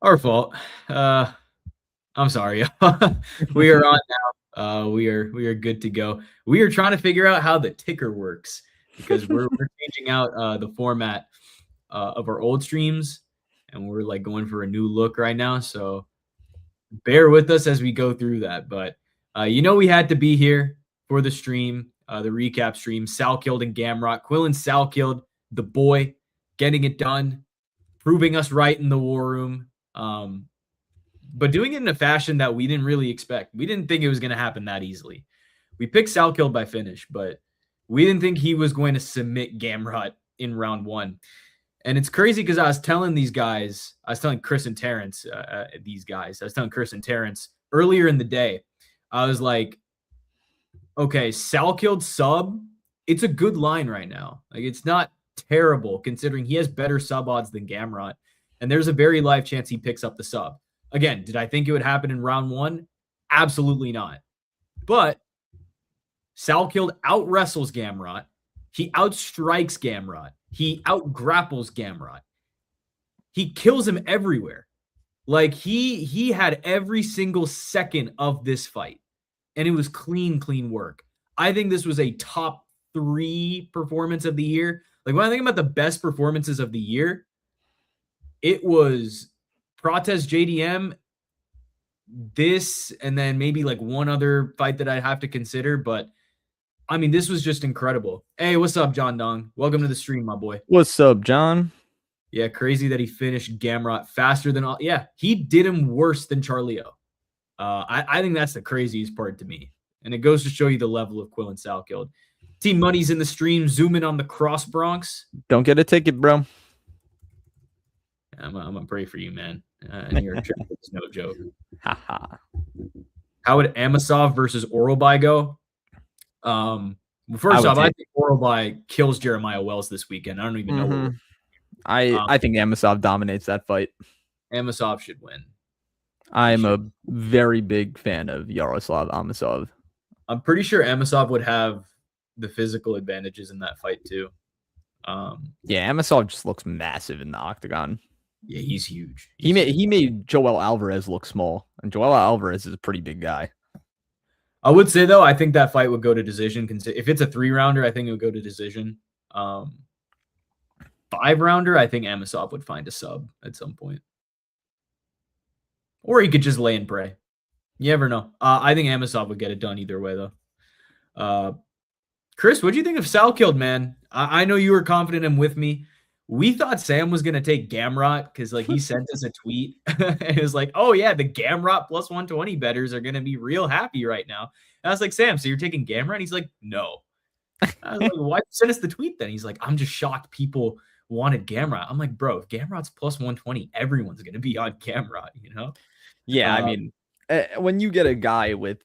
Our fault. I'm sorry. We are on now. We are good to go. We are trying to figure out how the ticker works because we're changing out the format of our old streams, and we're like going for a new look right now. So bear with us as we go through that. But we had to be here for the stream, the recap stream. Salkilld and Gamrot, Quillan Salkilld, the boy, getting it done, proving us right in the war room. But doing it in a fashion that we didn't really expect. We didn't think it was going to happen that easily. We picked Salkilld by finish, but we didn't think he was going to submit Gamrot in round one. And it's crazy because I was telling Chris and Terrence, I was telling Chris and Terrence earlier in the day, I was like, okay, Salkilld sub, it's a good line right now. Like, it's not terrible considering he has better sub odds than Gamrot. And there's a very live chance he picks up the sub. Again, did I think it would happen in round one? Absolutely not. But Salkilld out-wrestles Gamrot. He outstrikes Gamrot. He out-grapples Gamrot. He kills him everywhere. Like, he had every single second of this fight. And it was clean work. I think this was a top 3 performance of the year. Like, when I think about the best performances of the year, it was Prates JDM, this, and then maybe like one other fight that I'd have to consider. But I mean, this was just incredible. Hey, what's up, John Dong? Welcome to the stream, my boy. What's up, John? Yeah, crazy that he finished Gamrot faster than all. Yeah, he did him worse than Charlio. I think that's the craziest part to me. And it goes to show you the level of Quillan Salkilld. Team Money's in the stream, zooming on the Cross Bronx. Don't get a ticket, bro. I'm gonna pray for you, man. New York traffic is no joke. Haha. How would Amosov versus Oralby go? First off, I think Oralby kills Jeremiah Wells this weekend. I don't even know. I think Amosov dominates that fight. Amosov should win. I'm a very big fan of Yaroslav Amosov. I'm pretty sure Amosov would have the physical advantages in that fight too. Yeah, Amosov just looks massive in the octagon. Yeah, he's huge. He made Joel Alvarez look small, and Joel Alvarez is a pretty big guy. I would say though, I think that fight would go to decision. If it's a 3-rounder, I think it would go to decision. 5-rounder, I think Amosov would find a sub at some point, or he could just lay and pray. You never know. I think Amosov would get it done either way though. Chris, what do you think of Salkilld, man? I know you were confident in with me. We thought Sam was going to take Gamrot because like he sent us a tweet and it was like, oh yeah, the Gamrot plus 120 bettors are going to be real happy right now. And I was like, Sam, so you're taking Gamrot? And he's like, no. I was like, why did you send us the tweet then? He's like, I'm just shocked people wanted Gamrot. I'm like, bro, if Gamrot's plus 120, everyone's going to be on Gamrot, you know? Yeah, I mean, when you get a guy with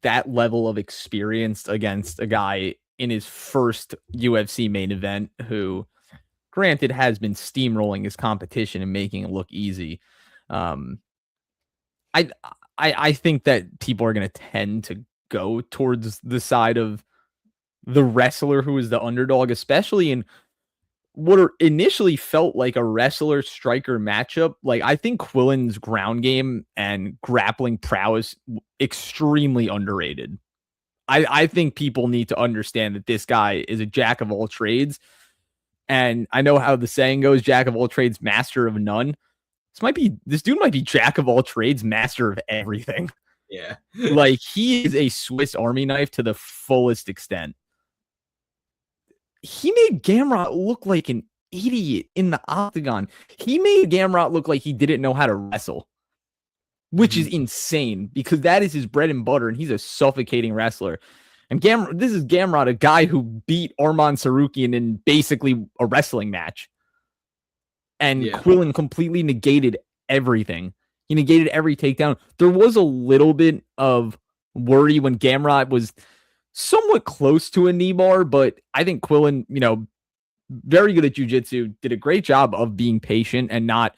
that level of experience against a guy in his first UFC main event who, granted, has been steamrolling his competition and making it look easy. I think that people are going to tend to go towards the side of the wrestler who is the underdog, especially in what initially felt like a wrestler-striker matchup. Like, I think Quillan's ground game and grappling prowess extremely underrated. I think people need to understand that this guy is a jack of all trades. And I know how the saying goes, jack of all trades, master of none. This dude might be jack of all trades, master of everything. Yeah. Like, he is a Swiss Army knife to the fullest extent. He made Gamrot look like an idiot in the octagon. He made Gamrot look like he didn't know how to wrestle, which is insane because that is his bread and butter, and he's a suffocating wrestler. And this is Gamrot, a guy who beat Arman Sarukian in basically a wrestling match. And Quillan completely negated everything. He negated every takedown. There was a little bit of worry when Gamrot was somewhat close to a knee bar, but I think Quillan, very good at jiu-jitsu, did a great job of being patient and not,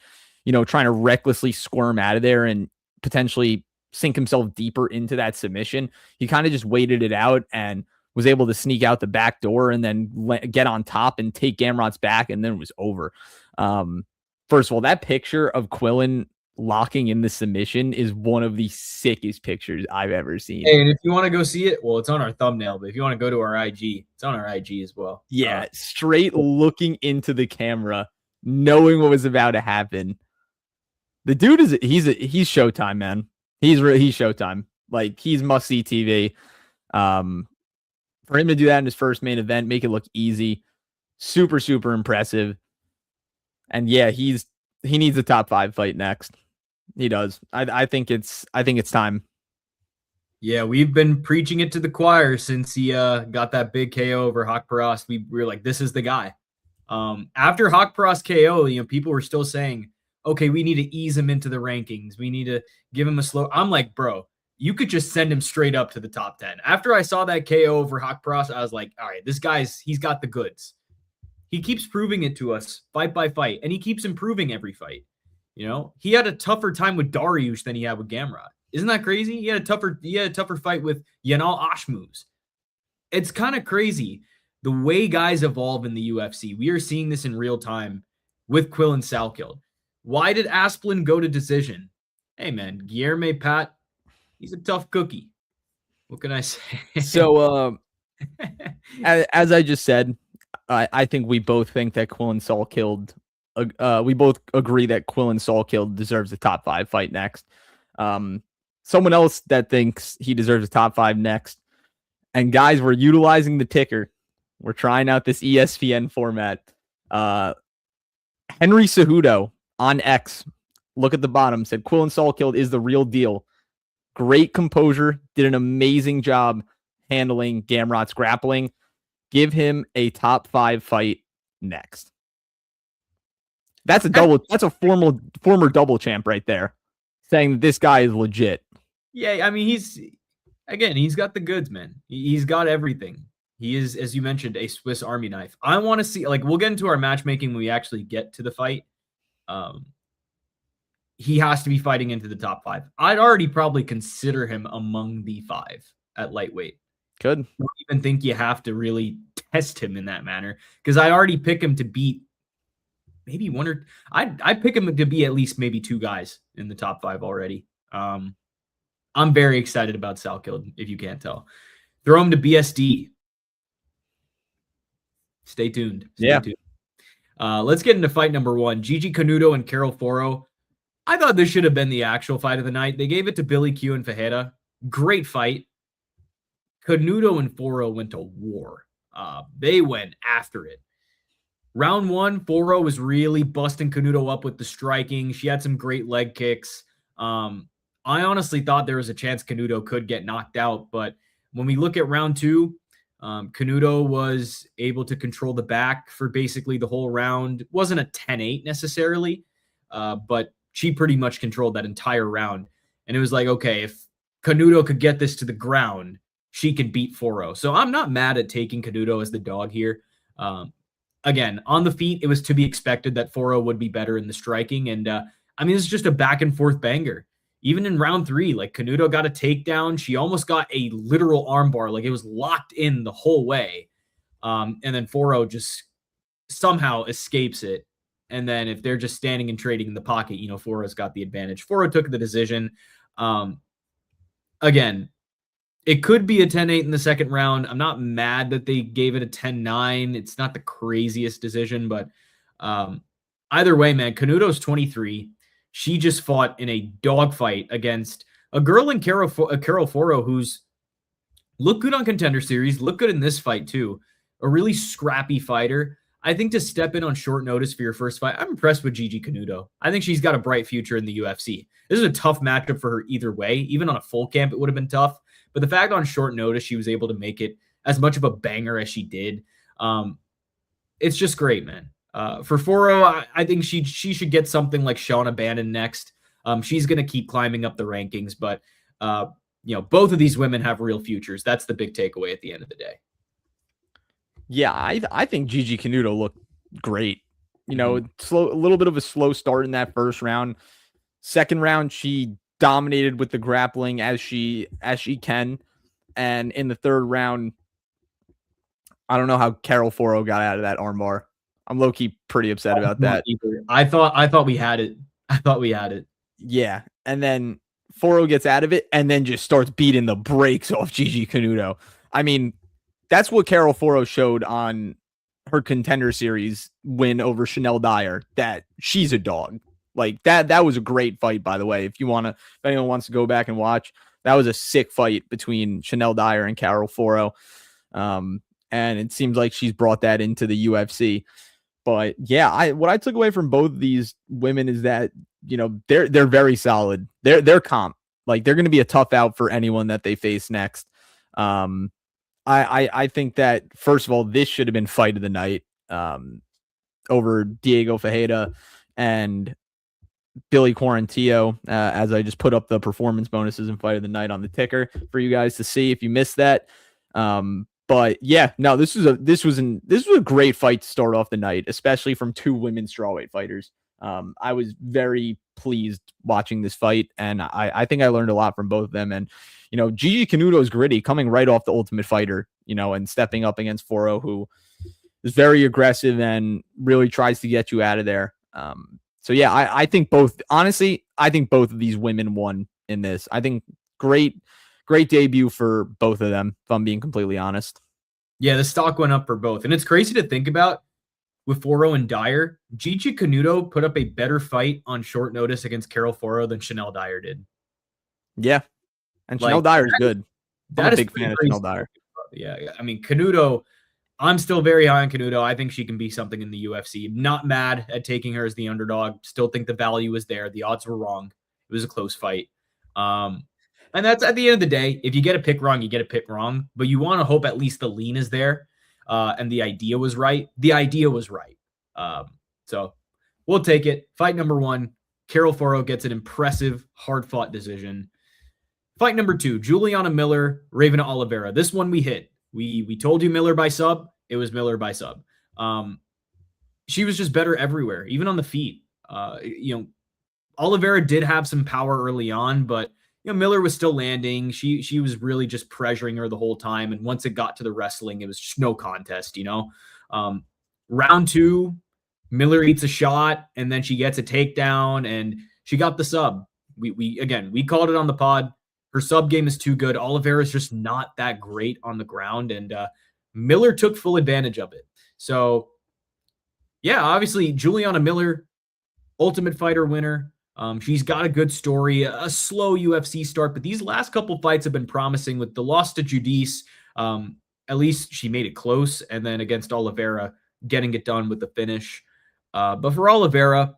trying to recklessly squirm out of there and potentially sink himself deeper into that submission. He kind of just waited it out and was able to sneak out the back door and then get on top and take Gamrot's back, and then it was over. From First of all, that picture of Quillan locking in the submission is one of the sickest pictures I've ever seen. Hey, and if you want to go see it, well, it's on our thumbnail, but if you want to go to our IG, it's on our IG as well. Yeah, straight looking into the camera, knowing what was about to happen. The dude he's Showtime, man. He's Showtime. Like, he's must see TV. For him to do that in his first main event, make it look easy, super, super impressive. And yeah, he needs a top 5 fight next. He does. I think it's time. Yeah, we've been preaching it to the choir since he got that big KO over Haqparast. We were like, this is the guy. After Haqparast KO, people were still saying, okay, we need to ease him into the rankings. We need to give him a slow. I'm like, bro, you could just send him straight up to the top 10. After I saw that KO over Haqparast, I was like, all right, this he's got the goods. He keeps proving it to us fight by fight, and he keeps improving every fight. He had a tougher time with Dariush than he had with Gamrot. Isn't that crazy? He had a tougher fight with Yanal Ashmouz. It's kind of crazy the way guys evolve in the UFC. We are seeing this in real time with Quillan Salkilld. Why did Asplin go to decision? Hey, man, Guilherme Pat, he's a tough cookie. What can I say? So, as I just said, I think we both think that Quillan Salkilld, we both agree that Quillan Salkilld deserves a top 5 fight next. Someone else that thinks he deserves a top 5 next. And guys, we're utilizing the ticker. We're trying out this ESPN format. Henry Cejudo on X, look at the bottom, said Quillan Salkilld is the real deal. Great composure, did an amazing job handling Gamrot's grappling. Give him a top 5 fight next. That's a former double champ right there, saying that this guy is legit. Yeah, I mean, he's got the goods, man. He's got everything. He is, as you mentioned, a Swiss Army knife. I want to see, we'll get into our matchmaking when we actually get to the fight. He has to be fighting into the top 5. I'd already probably consider him among the 5 at lightweight. Good. I don't even think you have to really test him in that manner, because I already pick him to beat maybe one or I'd pick him to be at least maybe 2 guys in the top 5 already. I'm very excited about Salkilld, if you can't tell. Throw him to BSD. Stay tuned. Stay tuned. Let's get into fight number 1. Gigi Canuto and Carol Foro. I thought this should have been the actual fight of the night. They gave it to Billy Q and Fajeda. Great fight. Canuto and Foro went to war. They went after it. Round 1, Foro was really busting Canuto up with the striking. She had some great leg kicks. I honestly thought there was a chance Canuto could get knocked out, but when we look at round 2, Canuto was able to control the back for basically the whole round. It wasn't a 10-8 necessarily, but she pretty much controlled that entire round. And it was like, okay, if Canuto could get this to the ground, she could beat Foro. So I'm not mad at taking Canuto as the dog here. Again, on the feet, it was to be expected that Foro would be better in the striking. And I mean, it's just a back and forth banger. Even in round 3, Canuto got a takedown. She almost got a literal armbar. It was locked in the whole way. And then Foro just somehow escapes it. And then if they're just standing and trading in the pocket, Foro's got the advantage. Foro took the decision. Again, it could be a 10-8 in the second round. I'm not mad that they gave it a 10-9. It's not the craziest decision, but either way, man, Canuto's 23. She just fought in a dogfight against a girl in Carol Foro who's looked good on Contender Series, looked good in this fight too. A really scrappy fighter. I think to step in on short notice for your first fight, I'm impressed with Gigi Canuto. I think she's got a bright future in the UFC. This is a tough matchup for her either way. Even on a full camp, it would have been tough. But the fact on short notice she was able to make it as much of a banger as she did, it's just great, man. For Foro, I think she should get something like Shauna Bannon next. She's going to keep climbing up the rankings, but both of these women have real futures. That's the big takeaway at the end of the day. Yeah, I think Gigi Canuto looked great. A little bit of a slow start in that first round. Second round, she dominated with the grappling as she can, and in the third round, I don't know how Carol Foro got out of that armbar. I'm low-key pretty upset about that. I thought we had it. I thought we had it. Yeah. And then Foro gets out of it and then just starts beating the brakes off Gigi Canuto. I mean, that's what Carol Foro showed on her Contender Series win over Chanel Dyer, that she's a dog. Like that was a great fight, by the way. If anyone wants to go back and watch, that was a sick fight between Chanel Dyer and Carol Foro. And it seems like she's brought that into the UFC. But yeah, what I took away from both of these women is that, you know, they're very solid. They're comp. Like, they're going to be a tough out for anyone that they face next. I think that, first of all, this should have been fight of the night, over Diego Ferreira and Billy Quarantillo, as I just put up the performance bonuses and fight of the night on the ticker for you guys to see if you missed that. But yeah, no, this was a great fight to start off the night, especially from two women strawweight fighters. I was very pleased watching this fight, and I think I learned a lot from both of them. And, you know, Gigi Canuto is gritty, coming right off the Ultimate Fighter, you know, and stepping up against Foro, who is very aggressive and really tries to get you out of there. So yeah, I think both of these women won in this. I think great debut for both of them, if I'm being completely honest. Yeah, the stock went up for both. And it's crazy to think about with Foro and Dyer. Gigi Canuto put up a better fight on short notice against Carol Foro than Chanel Dyer did. Yeah. And Chanel Dyer is good. I'm a big fan of Chanel Dyer. Yeah. I mean, Canuto, I'm still very high on Canuto. I think she can be something in the UFC. Not mad at taking her as the underdog. Still think the value was there. The odds were wrong. It was a close fight. And that's, at the end of the day, if you get a pick wrong, you get a pick wrong. But you want to hope at least the lean is there, and the idea was right. The idea was right. So we'll take it. Fight number 1, Carol Foro gets an impressive, hard-fought decision. Fight number 2, Juliana Miller, Ravena Oliveira. This one we hit. We told you Miller by sub. It was Miller by sub. She was just better everywhere, even on the feet. You know, Oliveira did have some power early on, but you know, Miller was still landing. She was really just pressuring her the whole time. And once it got to the wrestling, it was just no contest, you know. Round 2, Miller eats a shot, and then she gets a takedown, and she got the sub. We called it on the pod. Her sub game is too good. Oliveira is just not that great on the ground, and Miller took full advantage of it. So, yeah, obviously, Juliana Miller, Ultimate Fighter winner. She's got a good story, a slow UFC start, but these last couple fights have been promising. With the loss to Judice, at least she made it close, and then against Oliveira, getting it done with the finish. But for Oliveira,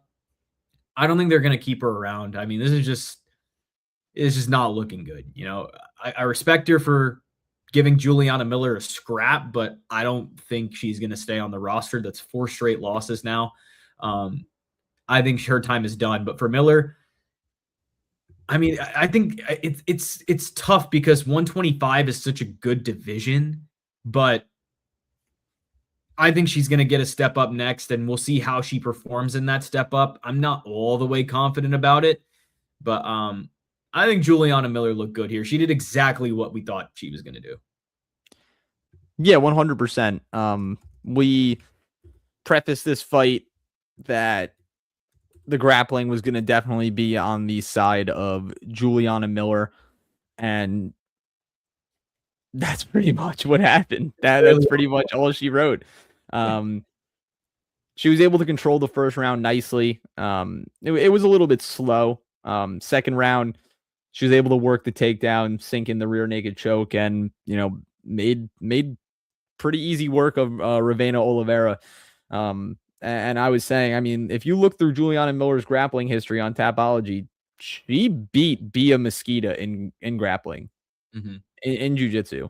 I don't think they're going to keep her around. I mean, this is just not looking good. You know, I respect her for giving Juliana Miller a scrap, but I don't think she's going to stay on the roster. That's 4 straight losses now. I think her time is done. But for Miller, I mean, I think it's tough because 125 is such a good division, but I think she's going to get a step up next, and we'll see how she performs in that step up. I'm not all the way confident about it, but I think Juliana Miller looked good here. She did exactly what we thought she was going to do. Yeah, 100%. We prefaced this fight that the grappling was going to definitely be on the side of Juliana Miller, and that's pretty much what happened. That's pretty much all she wrote. She was able to control the first round nicely. It was a little bit slow. Second round, she was able to work the takedown, sink in the rear naked choke, and, you know, made pretty easy work of Ravena Oliveira. And I was saying, I mean, if you look through Juliana Miller's grappling history on Tapology, she beat Bia Mesquita in grappling, in jiu-jitsu.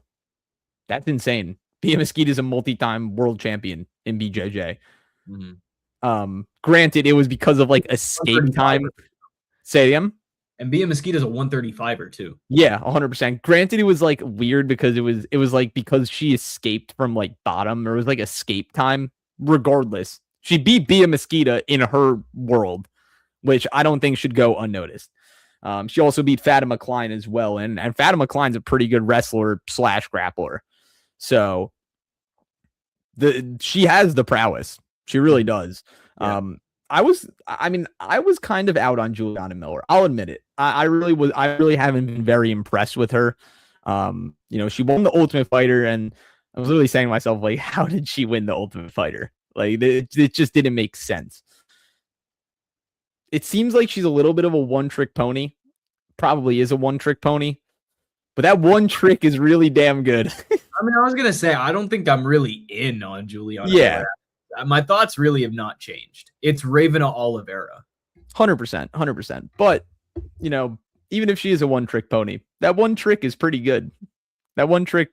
That's insane. Bia Mesquita is a multi-time world champion in BJJ. Granted, it was because of like escape time. Say again. And Bia Mesquita is a 135er too. Yeah, 100%. Granted, it was like weird because it was like because she escaped from like bottom, or it was like escape time. Regardless, she beat Bia Mesquita in her world, which I don't think should go unnoticed. She also beat Fatima Klein as well, and Fatima Klein's a pretty good wrestler / grappler. So she has the prowess. She really does. Yeah. I was kind of out on Juliana Miller. I'll admit it. I really haven't been very impressed with her. She won the Ultimate Fighter, and I was literally saying to myself, like, how did she win the Ultimate Fighter? Like, it just didn't make sense. It seems like she's a little bit of a one-trick pony. Probably is a one-trick pony, but that one trick is really damn good. I mean, I was gonna say I don't think I'm really in on Juliana Yeah. Miller. My thoughts really have not changed. It's Ravena Oliveira. 100%. But, even if she is a one-trick pony, that one trick is pretty good. That one trick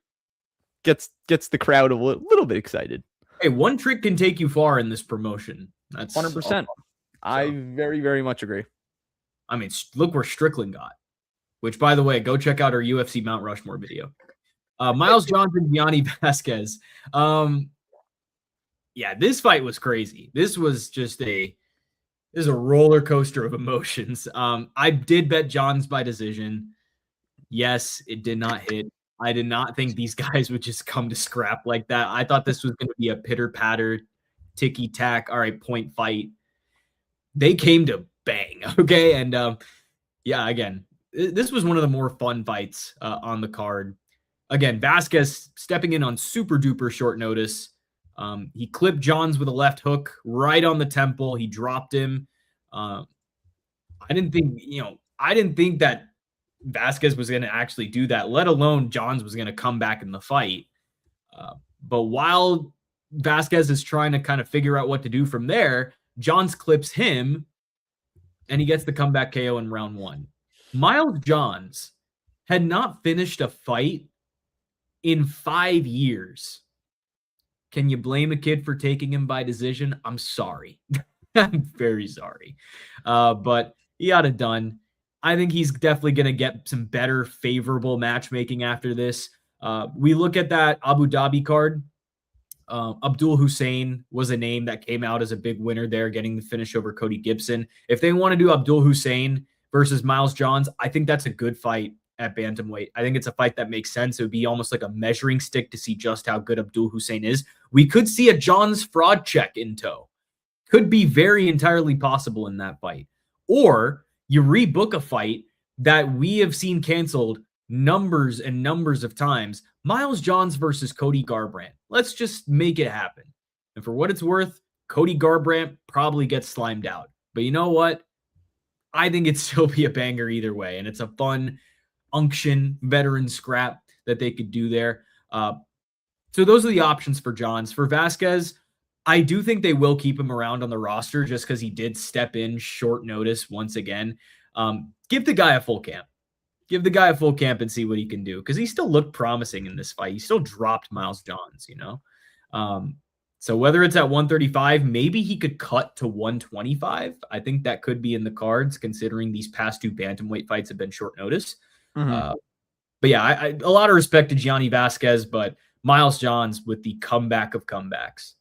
gets the crowd a little bit excited. Hey, one trick can take you far in this promotion. That's 100%. I very, very much agree. I mean, look where Strickland got. Which, by the way, go check out our UFC Mount Rushmore video. Miles Johnson, Gianni Vasquez. Yeah, this fight was crazy. This was just a roller coaster of emotions. I did bet Johns by decision. Yes, it did not hit. I did not think these guys would just come to scrap like that. I thought this was going to be a pitter-patter, ticky-tack, all right, point fight. They came to bang, okay? And, yeah, again, this was one of the more fun fights on the card. Again, Vasquez stepping in on super-duper short notice. He clipped Johns with a left hook right on the temple. He dropped him. I didn't think that Vasquez was going to actually do that, let alone Johns was going to come back in the fight. But while Vasquez is trying to kind of figure out what to do from there, Johns clips him, and he gets the comeback KO in round 1. Miles Johns had not finished a fight in 5 years. Can you blame a kid for taking him by decision? I'm sorry. I'm very sorry. But he got it done. I think he's definitely going to get some better favorable matchmaking after this. We look at that Abu Dhabi card. Abdul Hussein was a name that came out as a big winner there, getting the finish over Cody Gibson. If they want to do Abdul Hussein versus Miles Johns, I think that's a good fight at bantamweight. I think it's a fight that makes sense. It would be almost like a measuring stick to see just how good Abdul Hussein is. We could see a Johns fraud check in tow. Could be very entirely possible in that fight. Or you rebook a fight that we have seen canceled numbers and numbers of times. Miles Johns versus Cody Garbrandt. Let's just make it happen. And for what it's worth, Cody Garbrandt probably gets slimed out. But you know what? I think it'd still be a banger either way. And it's a fun unction veteran scrap that they could do there. So those are the options for Johns. For Vasquez, I do think they will keep him around on the roster just because he did step in short notice once again. Give the guy a full camp. Give the guy a full camp and see what he can do, because he still looked promising in this fight. He still dropped Miles Johns, So whether it's at 135, maybe he could cut to 125. I think that could be in the cards, considering these past 2 bantamweight fights have been short notice. Mm-hmm. But yeah, I a lot of respect to Gianni Vasquez, but Miles Johns with the comeback of comebacks.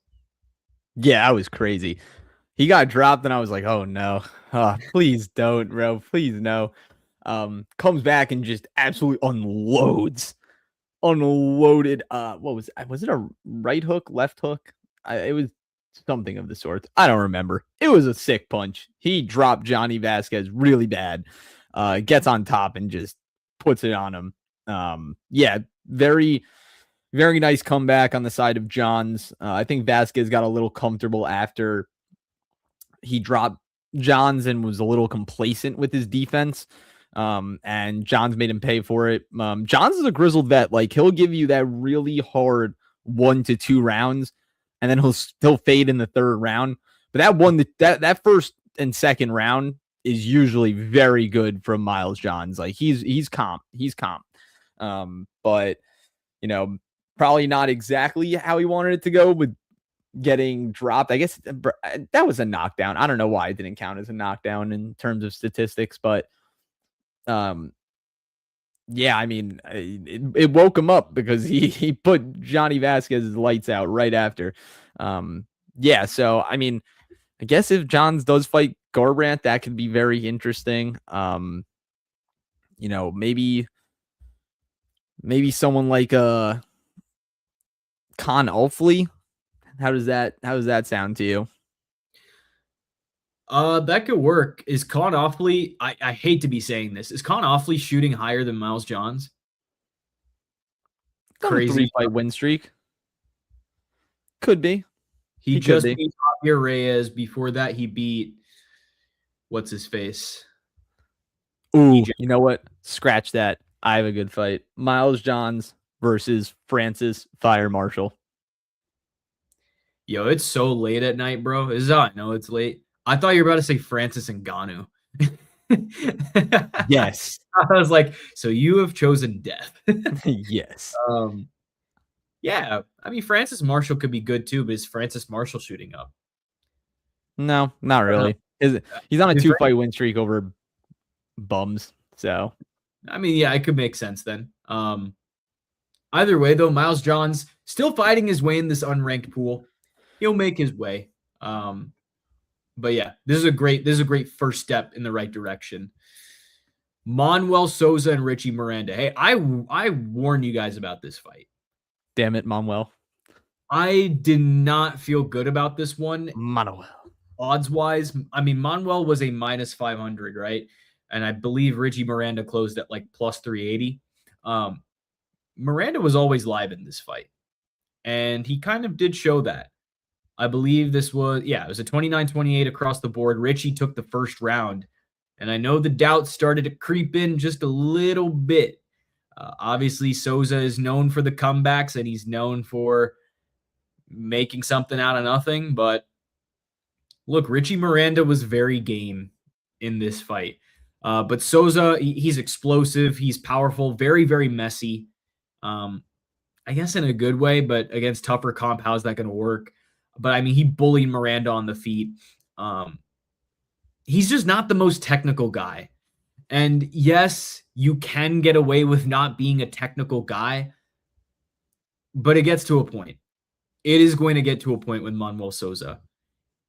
Yeah, that was crazy. He got dropped, and I was like, oh, no. Please don't, bro. Please, no. Comes back and just absolutely unloaded. What was it, a right hook, left hook? It was something of the sort. I don't remember. It was a sick punch. He dropped Gianni Vasquez really bad. Gets on top and just puts it on him. Yeah, very, very nice comeback on the side of Johns. I think Vasquez got a little comfortable after he dropped Johns and was a little complacent with his defense. And Johns made him pay for it. Johns is a grizzled vet. Like, he'll give you that really hard 1 to 2 rounds, and then he'll still fade in the 3rd round. But that first and second round is usually very good from Miles Johns. Like, he's calm. But probably not exactly how he wanted it to go with getting dropped. I guess that was a knockdown. I don't know why it didn't count as a knockdown in terms of statistics, but yeah, I mean, it woke him up because he put Gianni Vasquez's lights out right after. Yeah, so I mean, I guess if Johns does fight Garbrandt, that could be very interesting. Maybe someone like Khan Alfley How does that sound to you? That could work. Is Con Offley? I hate to be saying this. Is Con Offley shooting higher than Miles Johns? It's on a Crazy. 3-fight win streak. Could be. He He could just be. beat Javier Reyes. Before that, he beat what's his face? Ooh, you know what? Scratch that. I have a good fight. Miles Johns versus Francis Fire Marshall. Yo, it's so late at night, bro. This is how I know it's late. I thought you were about to say Francis Ngannou. Yes. I was like, so you have chosen death. Yes. Yeah. I mean, Francis Marshall could be good too, but is Francis Marshall shooting up? No, not really. He's on a 2-fight win streak over bums. So, I mean, yeah, it could make sense then. Either way, though, Miles Johns still fighting his way in this unranked pool. He'll make his way. But yeah, this is a great first step in the right direction. Manuel Souza and Richie Miranda. Hey, I warned you guys about this fight. damn it, Manuel. I did not feel good about this one. Manuel. Odds wise, I mean, Manuel was a minus 500, right? And I believe Richie Miranda closed at like plus 380. Miranda was always live in this fight, and he kind of did show that. I believe this was, it was a 29-28 across the board. Richie took the first round, and I know the doubts started to creep in just a little bit. Obviously, Souza is known for the comebacks, and he's known for making something out of nothing. But look, Richie Miranda was very game in this fight. But Souza, he's explosive. He's powerful, very, very messy. I guess in a good way, but against tougher comp, how's that going to work? But I mean, he bullied Miranda on the feet. He's just not the most technical guy. And yes, you can get away with not being a technical guy, but it gets to a point. It is going to get to a point with Manuel Souza.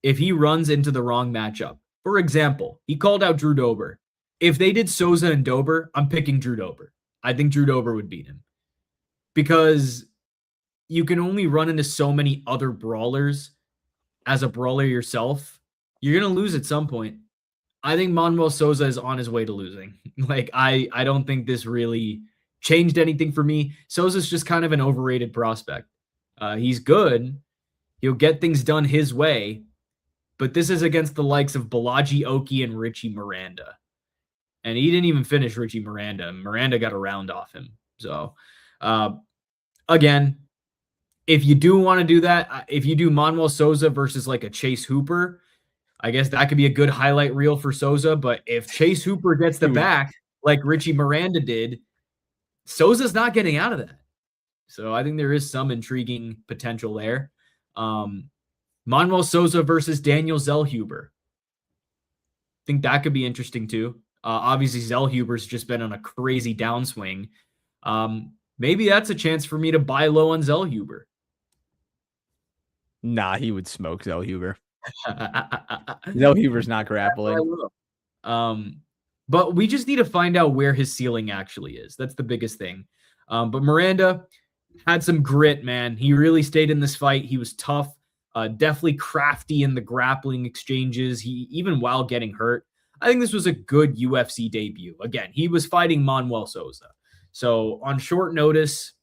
If he runs into the wrong matchup, for example, he called out Drew Dober. If they did Souza and Dober, I'm picking Drew Dober. I think Drew Dober would beat him. Because you can only run into so many other brawlers as a brawler yourself. You're going to lose at some point. I think Manuel Souza is on his way to losing. Like, I don't think this really changed anything for me. Souza's just kind of an overrated prospect. He's good. He'll get things done his way. But this is against the likes of Balaji Oki and Richie Miranda. And he didn't even finish Richie Miranda. Miranda got a round off him. So, again, if you do want to do that, if you do Manuel Souza versus like a Chase Hooper, I guess that could be a good highlight reel for Souza. But if Chase Hooper gets the back like Richie Miranda did, Souza's not getting out of that. So I think there is some intriguing potential there. Manuel Souza versus Daniel Zellhuber. I think that could be interesting too. Obviously, Zellhuber's just been on a crazy downswing. Maybe that's a chance for me to buy low on Zellhuber. Nah, he would smoke Zellhuber. Zellhuber's not grappling. But we just need to find out where his ceiling actually is. That's the biggest thing. But Miranda had some grit, man. He really stayed in this fight. He was tough, definitely crafty in the grappling exchanges. He even while getting hurt. I think this was a good UFC debut. Again, he was fighting Manuel Souza. So on short notice,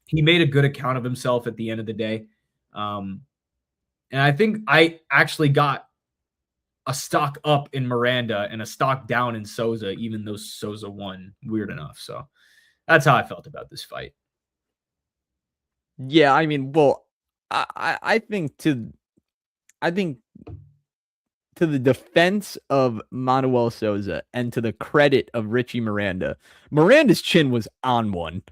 he made a good account of himself at the end of the day. And I think I actually got a stock up in Miranda and a stock down in Souza, even though Souza won. Weird enough. So that's how I felt about this fight. Yeah, I mean, well, I think to the defense of Manuel Souza and to the credit of Richie Miranda, Miranda's chin was on one.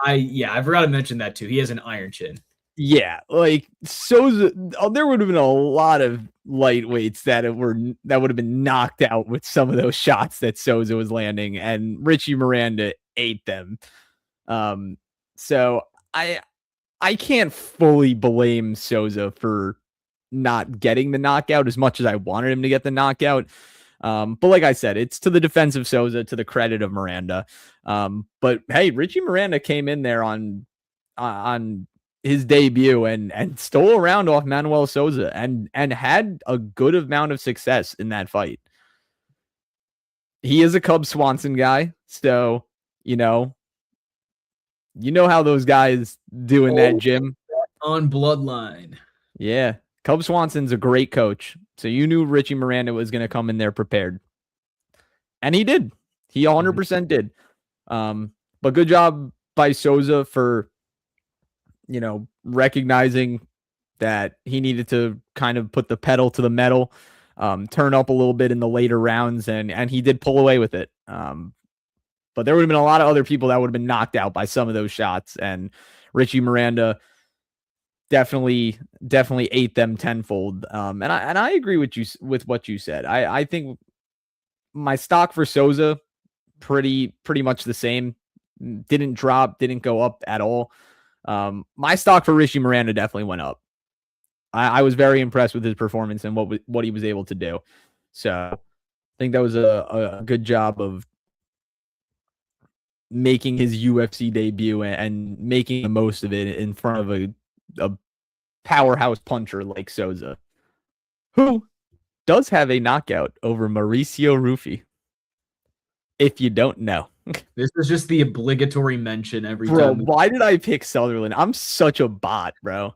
I forgot to mention that too. He has an iron chin. Yeah, like Souza, there would have been a lot of lightweights that would have been knocked out with some of those shots that Souza was landing, and Richie Miranda ate them. So I can't fully blame Souza for not getting the knockout as much as I wanted him to get the knockout. But like I said, it's to the defense of Souza, to the credit of Miranda. But hey, Richie Miranda came in there on his debut and stole around off Manuel Souza and had a good amount of success in that fight. He is a Cub Swanson guy, so you know how those guys do in that gym. On bloodline. Yeah. Cub Swanson's a great coach. So you knew Richie Miranda was going to come in there prepared. And he did. He 100% did. But good job by Souza for, recognizing that he needed to kind of put the pedal to the metal, turn up a little bit in the later rounds, and he did pull away with it. But there would have been a lot of other people that would have been knocked out by some of those shots, and Richie Miranda definitely ate them tenfold. And I agree with what you said. I think my stock for Souza pretty much the same. Didn't drop, didn't go up at all. My stock for Richie Miranda definitely went up. I was very impressed with his performance and what he was able to do. So I think that was a good job of making his UFC debut and making the most of it in front of a powerhouse puncher like Souza, who does have a knockout over Mauricio Rufy. If you don't know. This is just the obligatory mention every bro, time. Why did I pick Sutherland? I'm such a bot, bro.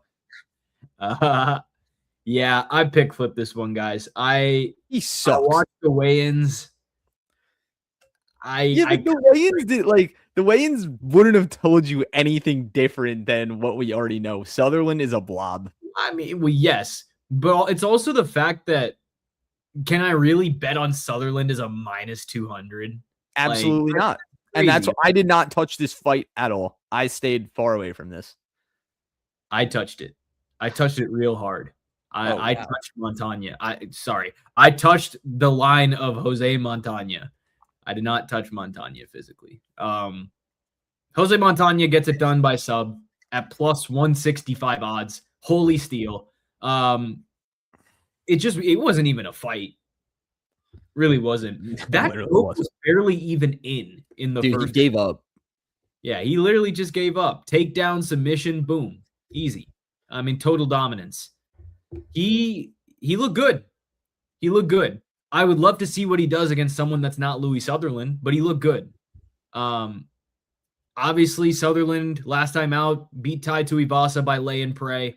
Yeah, I pick flip this one, guys. He sucks. I watched the weigh-ins. The weigh-ins wouldn't have told you anything different than what we already know. Sutherland is a blob. I mean, well, yes, but it's also the fact that can I really bet on Sutherland as a minus 200? Absolutely not. And that's why I did not touch this fight at all. I stayed far away from this. I touched it. I touched it real hard. I touched Montana. I touched the line of Jose Montana. I did not touch Montana physically. Jose Montana gets it done by sub at plus 165 odds. Holy steal. It wasn't even a fight. Really wasn't. That was barely even in the first. He gave up. Yeah, he literally just gave up. Takedown, submission, boom. Easy. I mean, total dominance. He looked good. He looked good. I would love to see what he does against someone that's not Louis Sutherland, but he looked good. Obviously, Sutherland, last time out, beat Tai Tuivasa by lay and pray.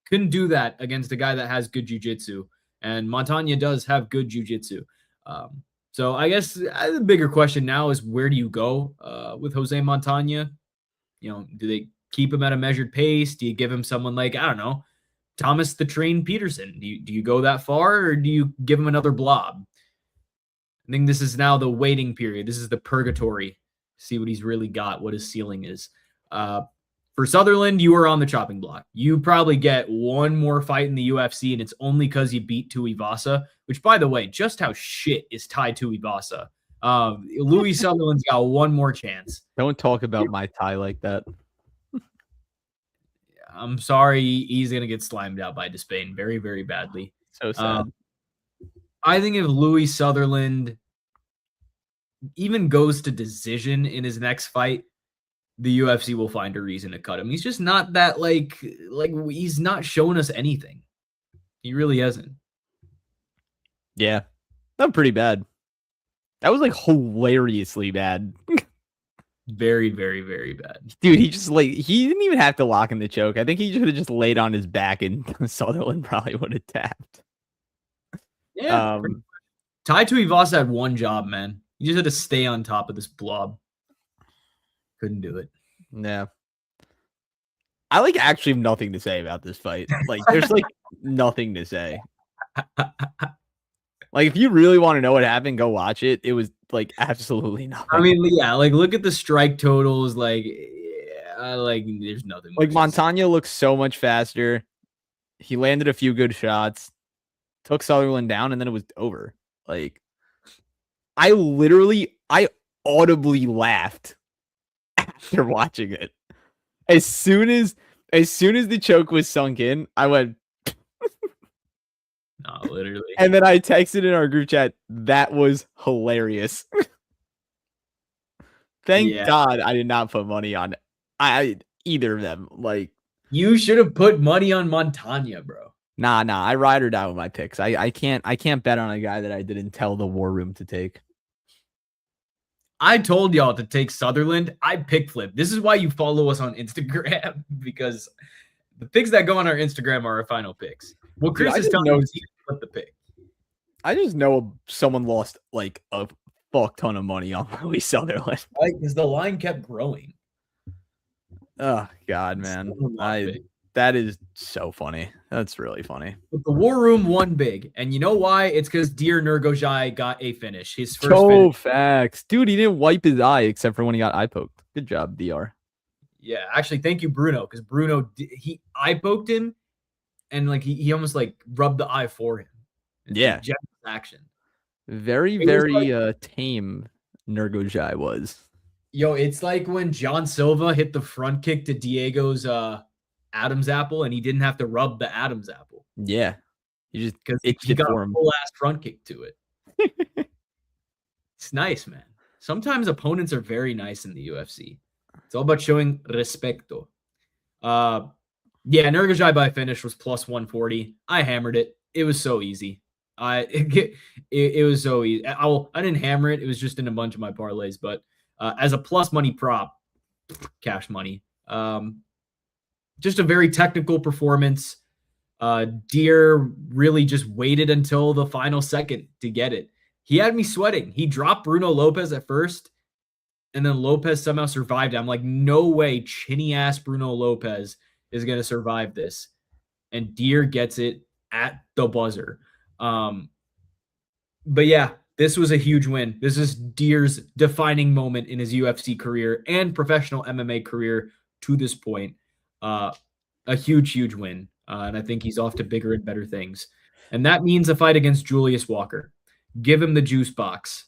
Couldn't do that against a guy that has good jiu-jitsu. And Montana does have good jiu-jitsu. So I guess the bigger question now is where do you go with Jose Montana? Do they keep him at a measured pace? Do you give him someone like, I don't know, Thomas the Train Peterson? Do you go that far, or do you give him another blob? I think this is now the waiting period. This is the purgatory. See what he's really got, what his ceiling is. For Sutherland, you are on the chopping block. You probably get one more fight in the UFC, and it's only because you beat Tuivasa, which, by the way, just how shit is Tai Tuivasa. Louis Sutherland's got one more chance. Don't talk about my tie like that. I'm sorry, he's going to get slimed out by Despain very, very badly. So sad. I think if Louis Sutherland even goes to decision in his next fight, the UFC will find a reason to cut him. He's just not that like he's not showing us anything. He really hasn't. Yeah, that was pretty bad. That was like hilariously bad. Very, very, very bad. Dude, he didn't even have to lock in the choke. I think he should have just laid on his back and Sutherland probably would have tapped. Yeah. Tai Tuivasa had one job, man. You just had to stay on top of this blob. Couldn't do it. Yeah. I actually have nothing to say about this fight. There's nothing to say. If you really want to know what happened, go watch it. It was absolutely nothing. I mean, yeah, look at the strike totals. There's nothing. Montana looks so much faster. He landed a few good shots, took Sutherland down, and then it was over. I audibly laughed after watching it. As soon as the choke was sunk in, I went. No, literally. And then I texted in our group chat, that was hilarious. Thank God I did not put money on either of them. You should have put money on Montana, bro. Nah. I ride or die with my picks. I can't bet on a guy that I didn't tell the War Room to take. I told y'all to take Sutherland. I pick flip. This is why you follow us on Instagram, because the picks that go on our Instagram are our final picks. What Chris is telling us, he flip the pick. I just know someone lost like a fuck ton of money on Louis Sutherland. Right? Because the line kept growing. Oh God, man. That is so funny. That's really funny. But the War Room won big. And you know why? It's because Dear Nurgojai got a finish. His first finish. Facts. Dude, he didn't wipe his eye except for when he got eye poked. Good job, DR. Yeah, actually, thank you, Bruno, because Bruno, he eye poked him and like he almost like rubbed the eye for him. Yeah. Action. Very tame Nurgojai was. Yo, it's like when John Silva hit the front kick to Diego's Adam's apple, and he didn't have to rub the Adam's apple. Yeah, he just because he got a full ass front kick to it. It's nice, man. Sometimes opponents are very nice in the UFC. It's all about showing respeto. Yeah, Nurgojai by finish was plus 140. I hammered it. It was so easy. It was so easy. I didn't hammer it. It was just in a bunch of my parlays, but as a plus money prop, cash money. Just a very technical performance. Deer really just waited until the final second to get it. He had me sweating. He dropped Bruno Lopez at first, and then Lopez somehow survived. I'm like, no way, chinny ass Bruno Lopez is going to survive this. And Deer gets it at the buzzer. But yeah, this was a huge win. This is Deer's defining moment in his UFC career and professional MMA career to this point. A huge win. And I think he's off to bigger and better things. And that means a fight against Julius Walker. Give him the juice box.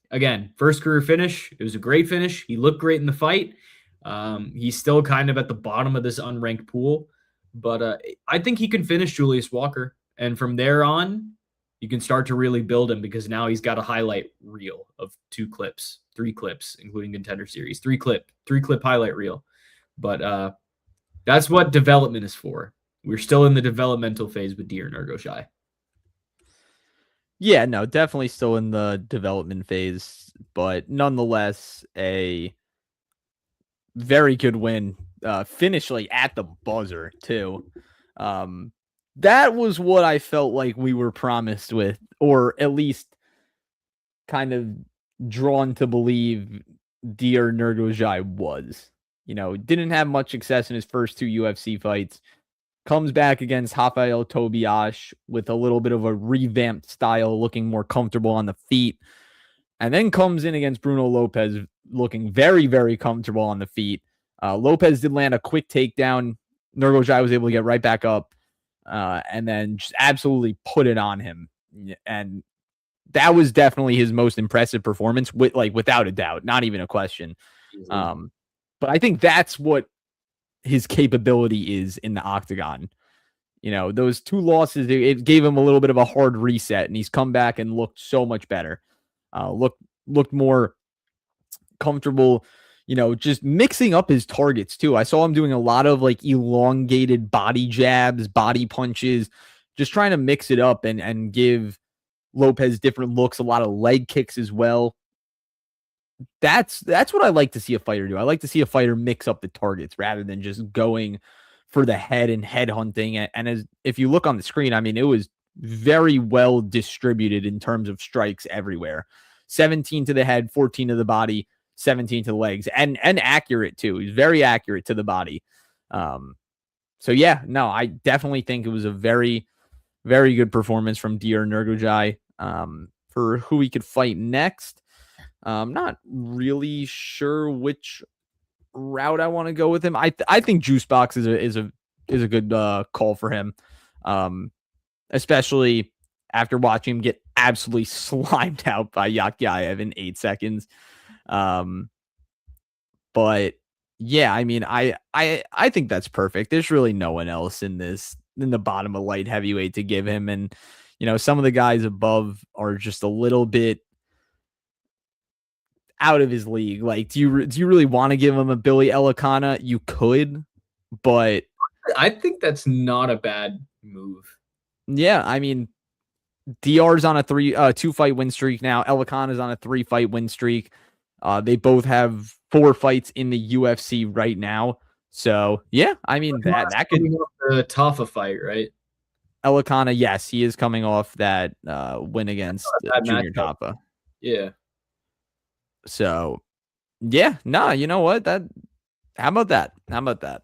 Again, first career finish. It was a great finish. He looked great in the fight. He's still kind of at the bottom of this unranked pool. But I think he can finish Julius Walker. And from there on, you can start to really build him, because now he's got a highlight reel of 3 clips, including Contender Series. 3 clip highlight reel. But that's what development is for. We're still in the developmental phase with Deer Nurgojai. Yeah, no, definitely still in the development phase, but nonetheless, a very good win. Finish like at the buzzer too. That was what I felt like we were promised with, or at least kind of drawn to believe Deer Nurgojai was. You know, didn't have much success in his first 2 UFC fights. Comes back against Rafael Tobias with a little bit of a revamped style, looking more comfortable on the feet. And then comes in against Bruno Lopez, looking very comfortable on the feet. Lopez did land a quick takedown. Nurgojai was able to get right back up and then just absolutely put it on him. And that was definitely his most impressive performance, without a doubt, not even a question. But I think that's what his capability is in the octagon. You know, those 2 losses, it gave him a little bit of a hard reset, and he's come back and looked so much better. Looked more comfortable, you know, just mixing up his targets too. I saw him doing a lot of like elongated body jabs, body punches, just trying to mix it up and give Lopez different looks, a lot of leg kicks as well. That's what I like to see a fighter do. I like to see a fighter mix up the targets rather than just going for the head and head hunting. And if you look on the screen, I mean, it was very well distributed in terms of strikes everywhere. 17 to the head, 14 to the body, 17 to the legs, and accurate too. He's very accurate to the body. So yeah, no, I definitely think it was a very good performance from Deer Nurgojai. For who he could fight next, not really sure which route I want to go with him. I think Juice Box is a good call for him, especially after watching him get absolutely slimed out by Yakyaev in 8 seconds. But yeah, I mean, I think that's perfect. There's really no one else in the bottom of light heavyweight to give him, and you know, some of the guys above are just a little bit. out of his league. Like, do you really want to give him a Billy Elikana? You could, but I think that's not a bad move. yeah, I mean, DR's on a 2-fight win streak now. Elikana's on a 3-fight win streak. They both have 4 fights in the UFC right now. So yeah, I mean that could the Tafa fight, right? Elikana, yes, he is coming off that win against Junior Tafa. Yeah. So yeah, nah, you know what? How about that? How about that?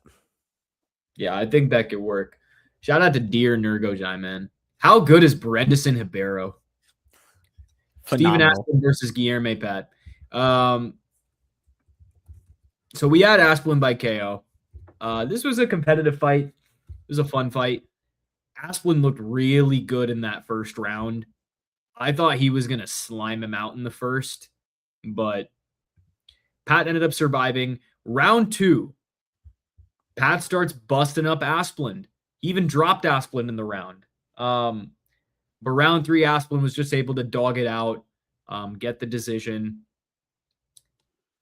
Yeah, I think that could work. Shout out to Deer Nurgojai, man. How good is Brendason Ribeiro? Stephen Asplin versus Guilherme Pat. So we had Asplin by KO. This was a competitive fight. It was a fun fight. Asplin looked really good in that first round. I thought he was going to slime him out in the first, but Pat ended up surviving. Round 2, Pat starts busting up Asplin. He even dropped Asplin in the round. But round 3, Asplin was just able to dog it out, get the decision.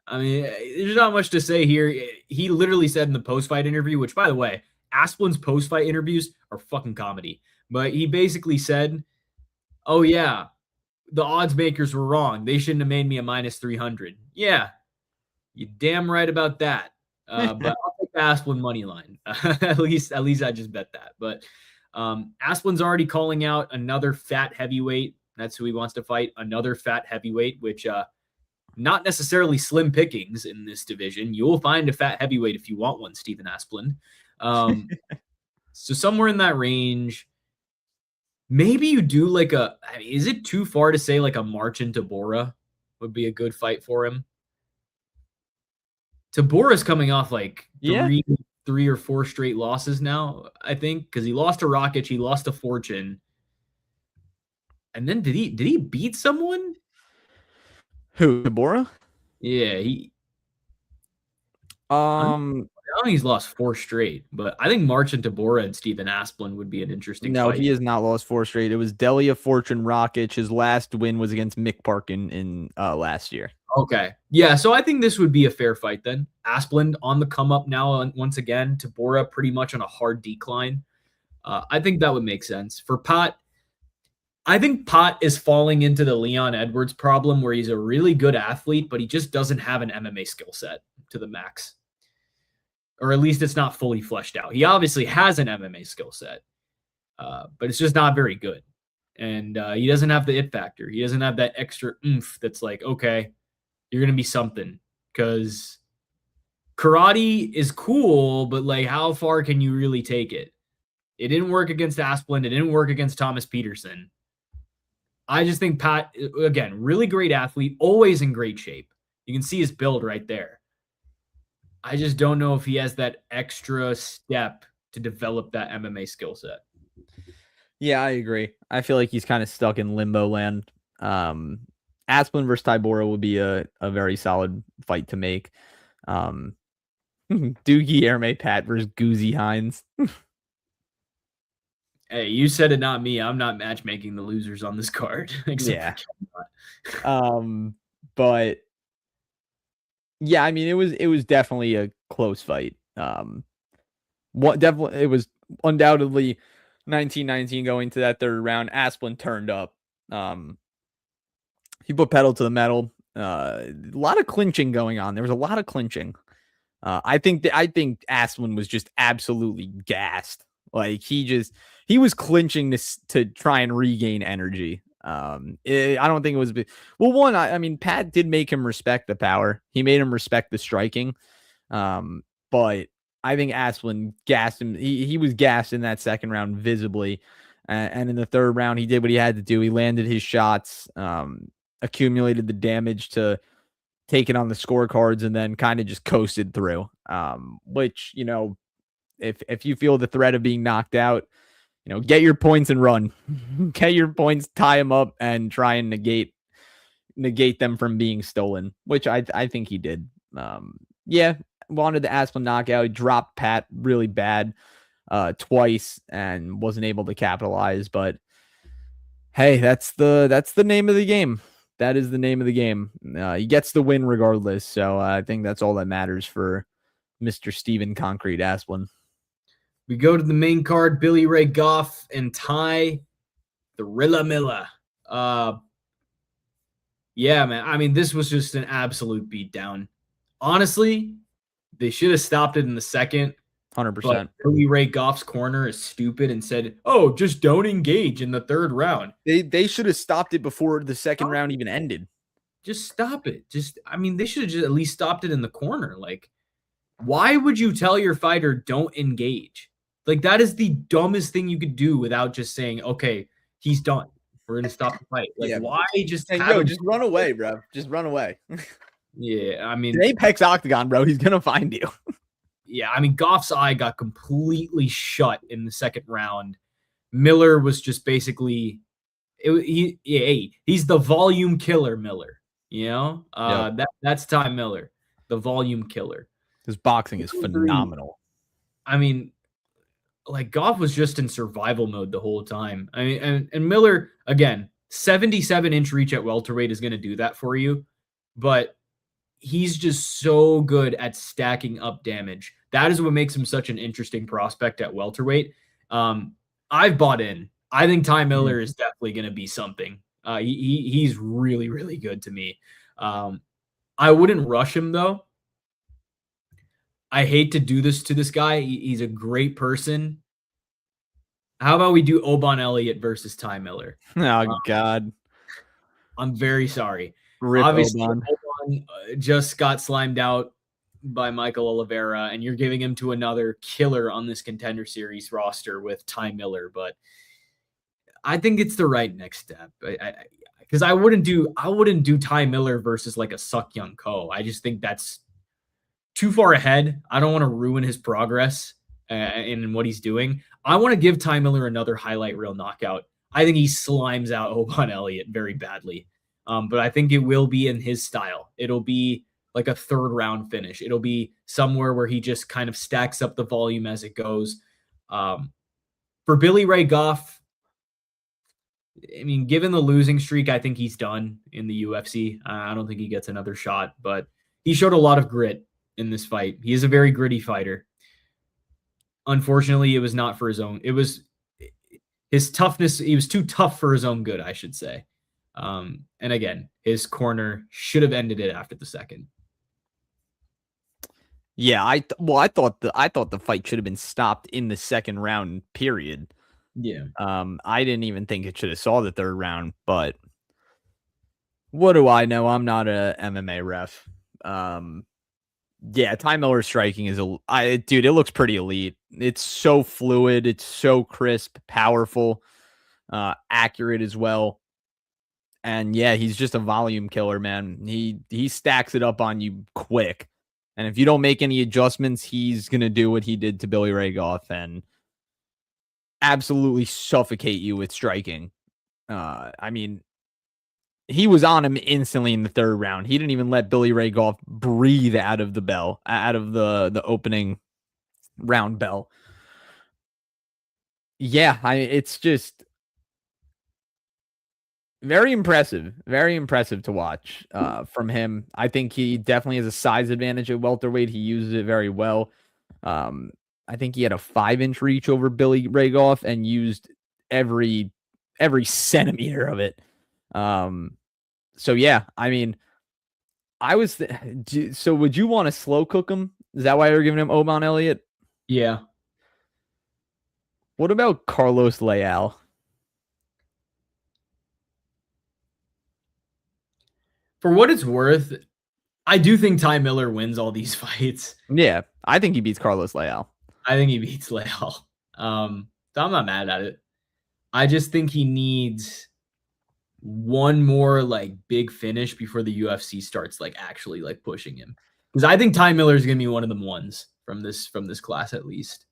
I mean, there's not much to say here. He literally said in the post-fight interview, which, by the way, Asplin's post-fight interviews are fucking comedy. But he basically said, oh, yeah, the odds makers were wrong. They shouldn't have made me a minus 300. Yeah, you're damn right about that. But I'll take the Asplin money line. at least I just bet that. But Asplin's already calling out another fat heavyweight. That's who he wants to fight. Another fat heavyweight, which not necessarily slim pickings in this division. You will find a fat heavyweight if you want one, Stephen Asplin. So somewhere in that range. Maybe you do like is it too far to say like a Marcin Tybura would be a good fight for him? Tybura's coming off like 3 or 4 straight losses now, I think, because he lost to Rakic, he lost to Fortune. And then did he beat someone? Who, Tybura? Yeah, I don't think he's lost 4 straight, but I think Marcin Tybura and Stephen Asplin would be an interesting fight. No, he has not lost 4 straight. It was Delia, Fortune, Rakic. His last win was against Mick Park in last year. Okay. Yeah, so I think this would be a fair fight then. Asplin on the come up now once again. Tybura pretty much on a hard decline. I think that would make sense. For Pat, I think Pat is falling into the Leon Edwards problem where he's a really good athlete, but he just doesn't have an MMA skill set to the max. Or at least it's not fully fleshed out. He obviously has an MMA skill set, but it's just not very good. And he doesn't have the it factor. He doesn't have that extra oomph that's like, okay, you're going to be something. Because karate is cool, but like how far can you really take it? It didn't work against Asplin. It didn't work against Thomas Peterson. I just think Pat, again, really great athlete, always in great shape. You can see his build right there. I just don't know if he has that extra step to develop that MMA skill set. Yeah, I agree. I feel like he's kind of stuck in limbo land. Asplin versus Tybura would be a very solid fight to make. Doogie Erme Pat versus Goozy Hines. Hey, you said it, not me. I'm not matchmaking the losers on this card. Yeah. But yeah, I mean, it was definitely a close fight. It was undoubtedly 19-19 going to that third round. Asplin turned up. He put pedal to the metal. A lot of clinching going on. There was a lot of clinching. I think Asplin was just absolutely gassed. Like he was clinching to try and regain energy. I don't think it was well. One, I mean, Pat did make him respect the power. He made him respect the striking. But I think Asplin gassed him. He was gassed in that second round visibly. And in the third round, he did what he had to do. He landed his shots, accumulated the damage to take it on the scorecards, and then kind of just coasted through. Which, you know, if you feel the threat of being knocked out, you know, get your points and run. Get your points, tie them up, and try and negate them from being stolen, which I think he did. Yeah, wanted the Asplin knockout. He dropped Pat really bad twice and wasn't able to capitalize. But hey, that's the name of the game. That is the name of the game. He gets the win regardless. So I think that's all that matters for Mr. Steven Concrete Asplin. We go to the main card, Billy Ray Goff and Ty Thrilla Miller. Yeah, man. I mean, this was just an absolute beatdown. Honestly, they should have stopped it in the second. 100%. But Billy Ray Goff's corner is stupid and said, "Oh, just don't engage in the third round." They should have stopped it before the second round even ended. Just stop it. I mean, they should have just at least stopped it in the corner. Like, why would you tell your fighter don't engage? Like, that is the dumbest thing you could do without just saying, "Okay, he's done. We're gonna stop the fight." Like, why just just run away, bro. Just run away. Yeah, I mean, an Apex Octagon, bro. He's gonna find you. Yeah, I mean, Goff's eye got completely shut in the second round. Miller was just basically, he's the volume killer, Miller. You know, that's Ty Miller, the volume killer. His boxing is phenomenal. I mean, like, Goff was just in survival mode the whole time. I mean, and Miller, again, 77-inch reach at welterweight is going to do that for you, but he's just so good at stacking up damage. That is what makes him such an interesting prospect at welterweight. I've bought in. I think Ty Miller is definitely going to be something. He's really, really good to me. I wouldn't rush him, though. I hate to do this to this guy. He's a great person. How about we do Oban Elliott versus Ty Miller? Oh, God. I'm very sorry. Rip Obviously, Oban just got slimed out by Michael Oliveira, and you're giving him to another killer on this Contender Series roster with Ty Miller. But I think it's the right next step. Because I wouldn't do Ty Miller versus like a Suk Young Ko. I just think that's too far ahead. I don't want to ruin his progress in what he's doing. I want to give Ty Miller another highlight reel knockout. I think he slimes out Oban Elliott very badly. But I think it will be in his style. It'll be like a third round finish. It'll be somewhere where he just kind of stacks up the volume as it goes. For Billy Ray Goff, I mean, given the losing streak, I think he's done in the UFC. I don't think he gets another shot, but he showed a lot of grit in this fight. He is a very gritty fighter. Unfortunately, it was not for his own. It was his toughness. He was too tough for his own good, I should say. And again, his corner should have ended it after the second. Yeah, I thought the fight should have been stopped in the second round, period. Yeah. I didn't even think it should have saw the third round, but what do I know? I'm not a MMA ref. Yeah, Ty Miller's striking is dude, it looks pretty elite. It's so fluid, it's so crisp, powerful, accurate as well. And yeah, he's just a volume killer, man. He stacks it up on you quick. And if you don't make any adjustments, he's going to do what he did to Billy Ray Goff and absolutely suffocate you with striking. I mean, he was on him instantly in the third round. He didn't even let Billy Ray Goff breathe out of the bell, out of the opening round bell. Yeah, it's just very impressive to watch from him. I think he definitely has a size advantage at welterweight. He uses it very well. I think he had a 5-inch reach over Billy Ray Goff and used every centimeter of it. So yeah, I mean, so would you want to slow cook him? Is that why you're giving him Oban Elliott? Yeah. What about Carlos Leal? For what it's worth, I do think Ty Miller wins all these fights. Yeah, I think he beats Carlos Leal. I think he beats Leal. So I'm not mad at it. I just think he needs one more like big finish before the UFC starts like actually like pushing him. Because I think Ty Miller is gonna be one of them ones from this class at least.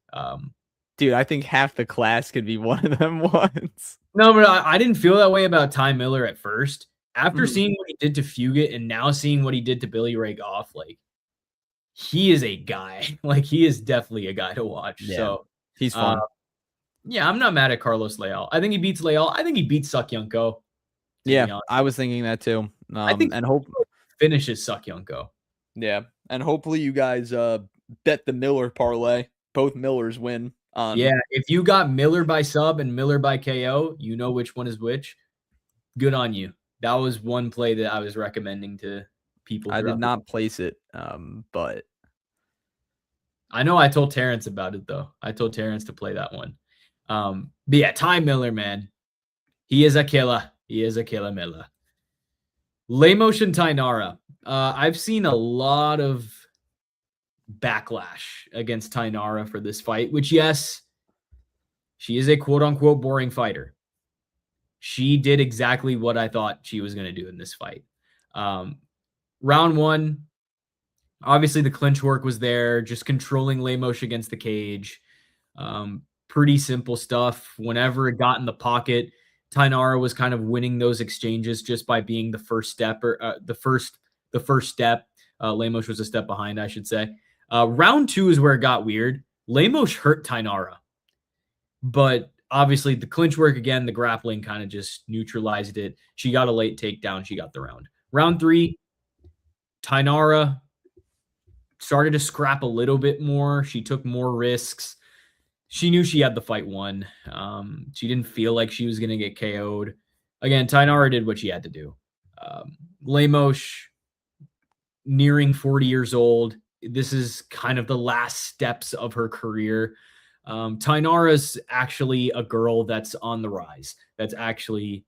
Dude, I think half the class could be one of them ones. No, but I didn't feel that way about Ty Miller at first. After seeing what he did to Fugit and now seeing what he did to Billy Ray Goff, like, he is a guy. Like, he is definitely a guy to watch. Yeah, so he's fun. Yeah, I'm not mad at Carlos Leal. I think he beats Leal. I think he beats Suk Young Ko. Yeah, I was thinking that too. I think And hope finishes Sakyonko. Yeah, and hopefully you guys bet the Miller parlay. Both Millers win. Yeah, if you got Miller by sub and Miller by KO, you know which one is which. Good on you. That was one play that I was recommending to people. I did not place it, but I know I told Terrence about it though. I told Terrence to play that one. But yeah, Ty Miller, man, he is a killer. He is a killer Miller. Lemos and Tainara. I've seen a lot of backlash against Tainara for this fight, which, yes, she is a quote-unquote boring fighter. She did exactly what I thought she was going to do in this fight. Round one, obviously the clinch work was there, just controlling Lemos against the cage. Pretty simple stuff. Whenever it got in the pocket, Tainara was kind of winning those exchanges just by being the first step, or the first step. Lemos was a step behind, I should say. Round two is where it got weird. Lemos hurt Tainara, but obviously the clinch work again, the grappling kind of just neutralized it. She got a late takedown. She got the round. Round three, Tainara started to scrap a little bit more. She took more risks. She knew she had the fight won. She didn't feel like she was going to get KO'd. Again, Tainara did what she had to do. Lemos, nearing 40 years old. This is kind of the last steps of her career. Tainara's actually a girl that's on the rise. That's actually,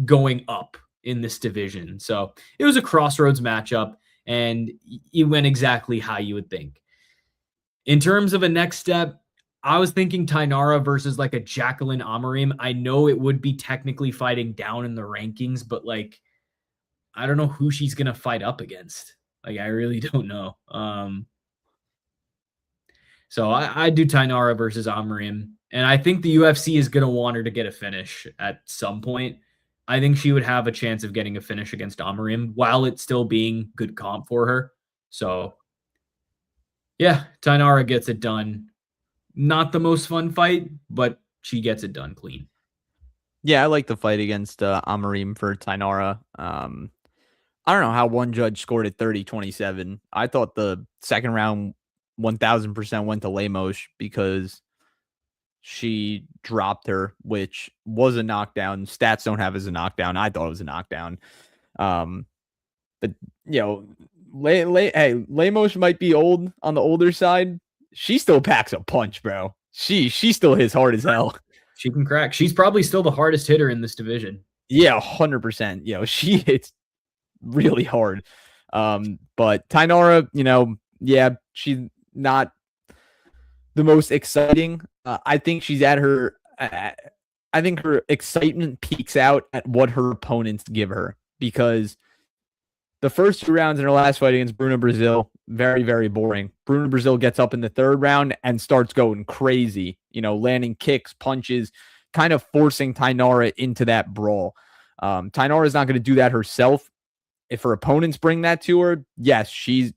going up in this division. So it was a crossroads matchup, and it went exactly how you would think. In terms of a next step, I was thinking Tainara versus like a Jacqueline Amorim. I know it would be technically fighting down in the rankings, but I don't know who she's going to fight up against. I really don't know. So I do Tainara versus Amorim, and I think the UFC is going to want her to get a finish at some point. I think she would have a chance of getting a finish against Amorim while it's still being good comp for her. So yeah, Tainara gets it done. Not the most fun fight, but she gets it done clean. Yeah, I like the fight against Amorim for Tainara. I don't know how one judge scored it 30-27. I thought the second round 1000% went to Lemos because she dropped her, which was a knockdown. Stats don't have as a knockdown. I thought it was a knockdown. But Lemos might be old on the older side. She still packs a punch, bro. She still hits hard as hell. She can crack. She's probably still the hardest hitter in this division. Yeah, 100%. She hits really hard. But Tainara, she's not the most exciting. I think she's at her. I think her excitement peaks out at what her opponents give her, because the first two rounds in her last fight against Bruna Brazil, very, very boring. Bruna Brazil gets up in the third round and starts going crazy, landing kicks, punches, kind of forcing Tainara into that brawl. Tainara is not going to do that herself. If her opponents bring that to her, yes, she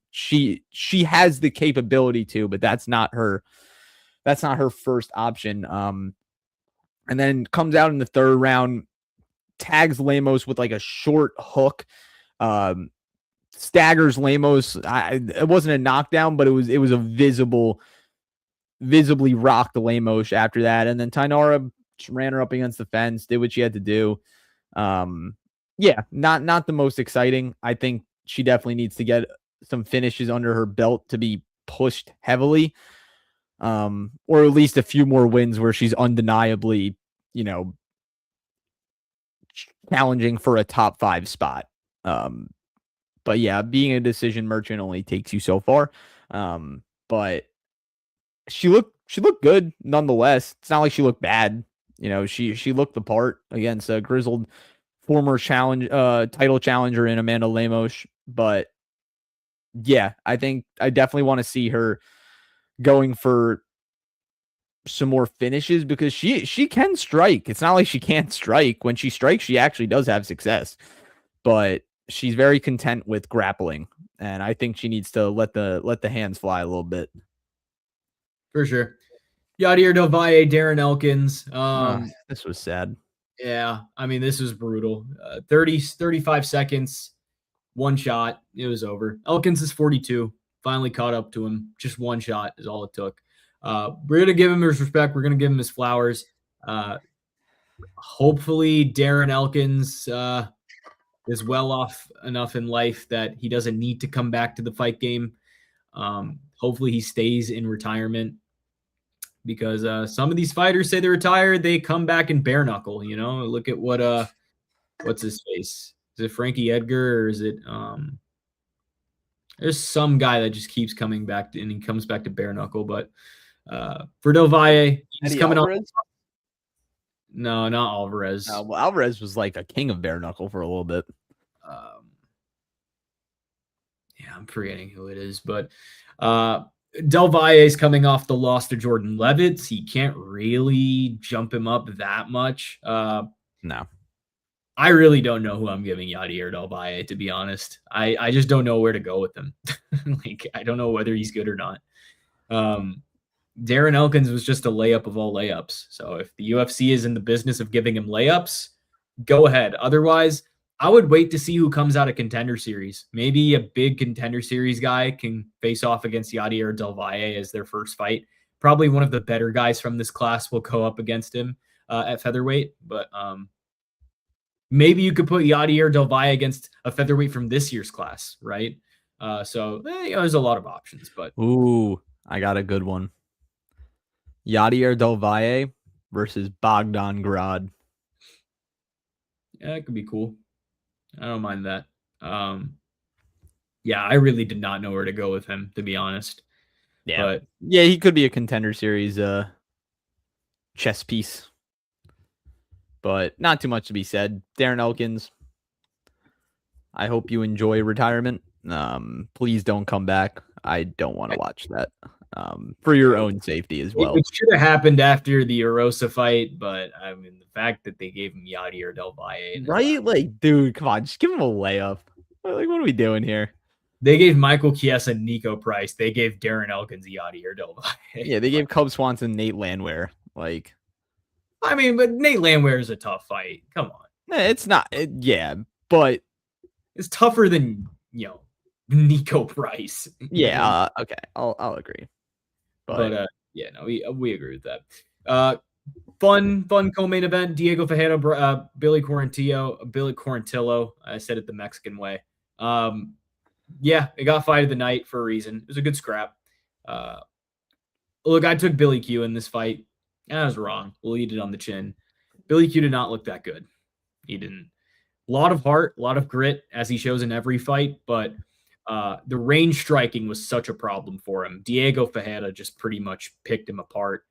has the capability to, but that's not her first option. And then comes out in the third round, tags Lemos with like a short hook, staggers Lemos. It wasn't a knockdown, but it was a visibly rocked Lemos after that. And then Tainara ran her up against the fence, did what she had to do. Yeah, not the most exciting. I think she definitely needs to get some finishes under her belt to be pushed heavily. Or at least a few more wins where she's undeniably, challenging for a top 5 spot. But yeah, being a decision merchant only takes you so far. But she looked good nonetheless. It's not like she looked bad. She looked the part against a grizzled former title challenger in Amanda Lemos. But yeah, I think I definitely want to see her going for some more finishes, because she can strike. It's not like she can't strike. When she strikes, she actually does have success. But she's very content with grappling, and I think she needs to let the hands fly a little bit. For sure. Yadier Del Valle, Darren Elkins. This was sad. Yeah, I mean, this was brutal. 35 seconds, one shot, it was over. Elkins is 42, finally caught up to him. Just one shot is all it took. We're going to give him his respect. We're going to give him his flowers. Hopefully, Darren Elkins is well off enough in life that he doesn't need to come back to the fight game. Hopefully, he stays in retirement because some of these fighters say they're retired, they come back and bare knuckle. You know, look at what's his face? Is it Frankie Edgar or is it there's some guy that just keeps coming back and he comes back to bare knuckle. But for Del Valle, he's Eddie coming Alvarez? off. No, not Alvarez. Well, Alvarez was like a king of bare knuckle for a little bit. Yeah, I'm forgetting who it is, but Del Valle is coming off the loss to Jordan Levitz. He can't really jump him up that much. No. I really don't know who I'm giving Yadier Del Valle, to be honest. I just don't know where to go with him. Like, I don't know whether he's good or not. Darren Elkins was just a layup of all layups. So if the UFC is in the business of giving him layups, go ahead. Otherwise, I would wait to see who comes out of Contender Series. Maybe a big Contender Series guy can face off against Yadier Del Valle as their first fight. Probably one of the better guys from this class will go up against him at featherweight. But maybe you could put Yadier Del Valle against a featherweight from this year's class, right? There's a lot of options. But ooh, I got a good one. Yadier Del Valle versus Bogdan Grad. Yeah, it could be cool. I don't mind that. Yeah, I really did not know where to go with him, to be honest. Yeah. But yeah, he could be a Contender Series chess piece. But not too much to be said. Darren Elkins, I hope you enjoy retirement. Please don't come back. I don't want to watch that. For your own safety as well. It should have happened after the Erosa fight, but I mean, the fact that they gave him Yadier Del Valle. Right? Like, dude, come on. Just give him a layup. Like, what are we doing here? They gave Michael Chiesa Nico Price. They gave Darren Elkins Yadier Del Valle. Yeah, they gave Cub Swanson Nate Landwehr. Like, I mean, but Nate Landwehr is a tough fight. Come on. It's not. Yeah, but it's tougher than, Nico Price. Yeah, okay. I'll agree. But yeah, no, we agree with that. Fun co-main event. Diego Ferreira, Billy Quarantillo. I said it the Mexican way. Yeah, it got fight of the night for a reason. It was a good scrap. Look, I took Billy Q in this fight. I was wrong. We'll eat it on the chin. Billy Q did not look that good. He didn't. A lot of heart, a lot of grit, as he shows in every fight, but the range striking was such a problem for him. Diego Ferreira just pretty much picked him apart.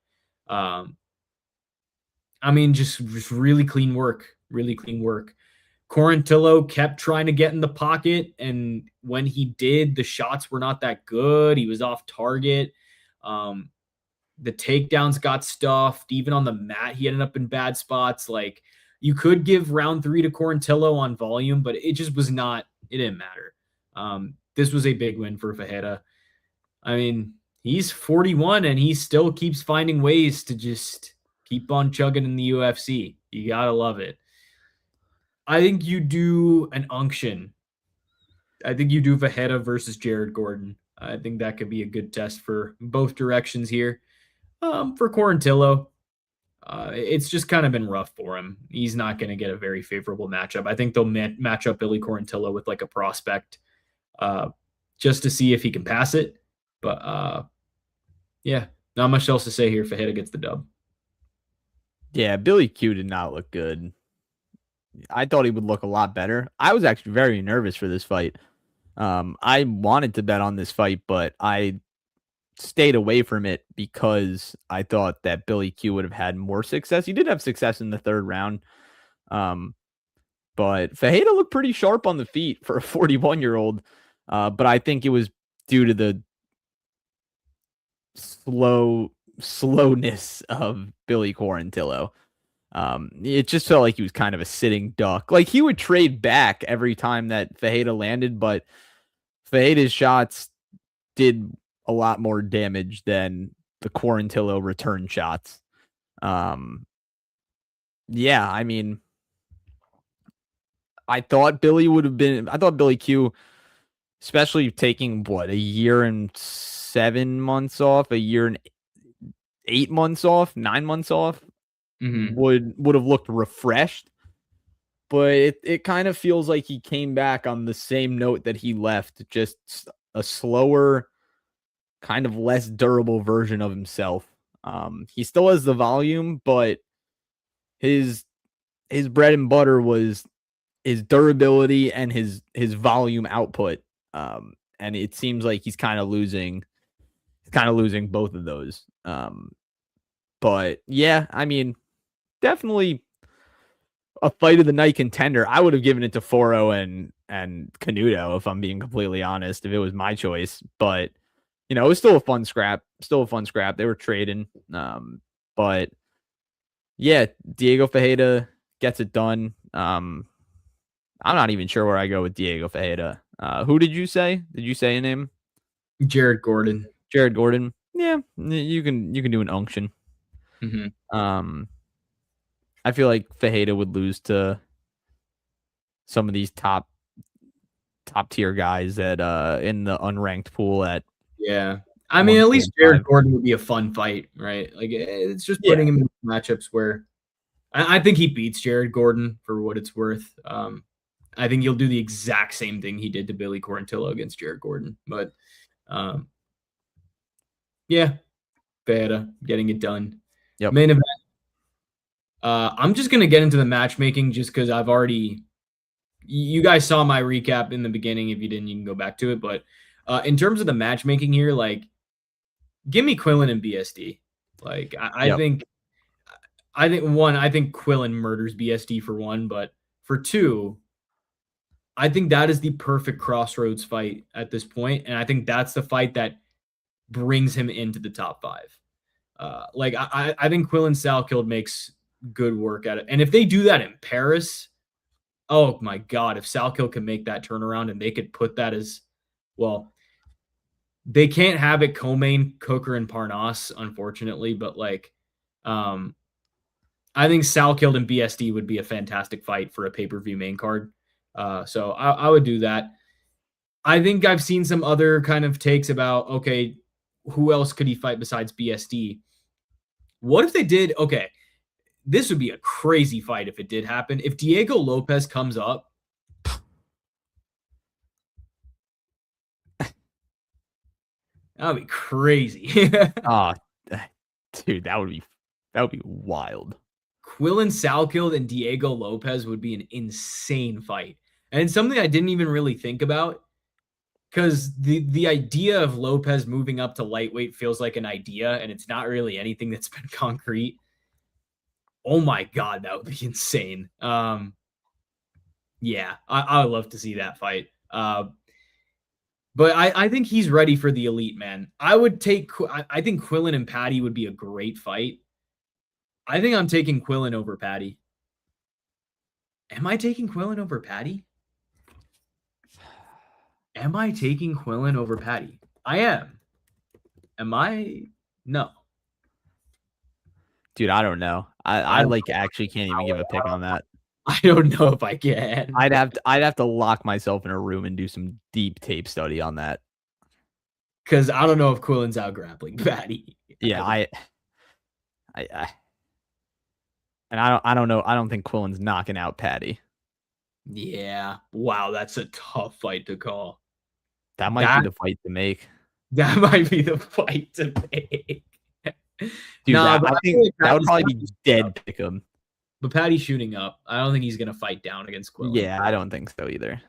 I mean, just really clean work. Really clean work. Quarantillo kept trying to get in the pocket, and when he did, the shots were not that good. He was off target. The takedowns got stuffed. Even on the mat, he ended up in bad spots. Like, you could give round 3 to Quarantillo on volume, but it just was not, it didn't matter. This was a big win for Ferreira. I mean, he's 41 and he still keeps finding ways to just keep on chugging in the UFC. You got to love it. I think you do an unction. I think you do Ferreira versus Jared Gordon. I think that could be a good test for both directions here. For Quarantillo, it's just kind of been rough for him. He's not going to get a very favorable matchup. I think they'll match up Billy Quarantillo with like a prospect just to see if he can pass it. But yeah, not much else to say here. Ferreira gets the dub. Yeah, Billy Q did not look good. I thought he would look a lot better. I was actually very nervous for this fight. I wanted to bet on this fight, but I stayed away from it because I thought that Billy Q would have had more success. He did have success in the third round. But Ferreira looked pretty sharp on the feet for a 41-year-old. But I think it was due to the slowness of Billy Quarantillo. It just felt like he was kind of a sitting duck. Like, he would trade back every time that Ferreira landed, but Ferreira's shots did a lot more damage than the Quarantillo return shots. Yeah, I mean, I thought Billy Q, especially taking what, a year and 7 months off, a year and 8 months off, 9 months off, Hmm. would have looked refreshed. But it kind of feels like he came back on the same note that he left, just a slower, kind of less durable version of himself. He still has the volume, but his his bread and butter was his durability and his volume output. And it seems like he's kind of losing both of those. But yeah, I mean, definitely a fight of the night contender. I would have given it to Foro and Canuto if I'm being completely honest, if it was my choice. But it was still a fun scrap. Still a fun scrap. They were trading. But yeah, Diego Ferreira gets it done. I'm not even sure where I go with Diego Ferreira. Who did you say? Did you say a name? Jared Gordon. Jared Gordon. Yeah, you can do an unction. Hmm. Um, I feel like Fajeda would lose to some of these top tier guys at in the unranked pool at Yeah. I mean, at least Jared 145. Gordon would be a fun fight, right? Like, it's just Yeah. putting him in matchups where I think he beats Jared Gordon for what it's worth. I think he'll do the exact same thing he did to Billy Quarantillo against Jared Gordon. But um, yeah, Beta getting it done. Yep. Main event. I'm just gonna get into the matchmaking just because I've already. You guys saw my recap in the beginning. If you didn't, you can go back to it. But in terms of the matchmaking here, like, give me Quillan and BSD. Like, Yep. I think Quillan murders BSD for one, but for two, I think that is the perfect crossroads fight at this point, and I think that's the fight that brings him into the top five. Like I think Quillan Salkilld makes good work at it, and if they do that in Paris, oh my god, if Salkilld can make that turnaround and they could put that as well, they can't have it co-main Coker and Parnas, unfortunately, but like, um, I think Salkilld and BSD would be a fantastic fight for a pay-per-view main card. So I would do that. I think I've seen some other kind of takes about, okay, who else could he fight besides BSD? What if they did? Okay, this would be a crazy fight if it did happen. If Diego Lopez comes up, that would be crazy. Ah, dude, that would be wild. Quillan Salkilld and Diego Lopez would be an insane fight. And it's something I didn't even really think about because the idea of Lopez moving up to lightweight feels like an idea, and it's not really anything that's been concrete. Oh my god, that would be insane. Yeah, I would love to see that fight. But I think he's ready for the elite, man. I think Quillan and Patty would be a great fight. I think I'm taking Quillan over Patty. Am I taking Quillan over Patty? Am I taking Quillan over Patty? I am. Am I? No. Dude, I don't know. I I don't like actually can't even give a pick on that. I don't know if I can. I'd have to lock myself in a room and do some deep tape study on that. Because I don't know if Quillen's out grappling Patty. Yeah, I and I don't know. I don't think Quillen's knocking out Patty. Yeah. Wow, that's a tough fight to call. That might be That the fight to make. that might be the fight to make. Dude, Nah, that but I I feel think like that would Patty's probably be dead pick 'em. but Patty's shooting up. I don't think he's gonna fight down against Quillen. Yeah, I don't think so either.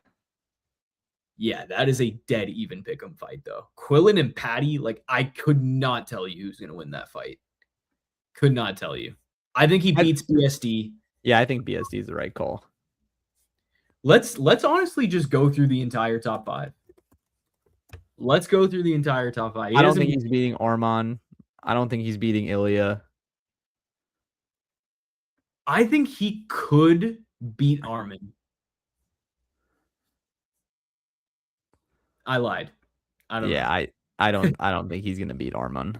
Yeah, that is a dead even pick 'em fight though. Quillen and Patty, like I could not tell you who's gonna win that fight. Could not tell you. I think he I, beats BSD. yeah, I think BSD is the right call. Let's honestly just go through the entire top five. Let's go through the entire top five. I don't think he's beating Arman. I don't think he's beating Ilya. I think he could beat Armin. I lied. I don't Yeah, know. I don't think he's gonna beat Arman.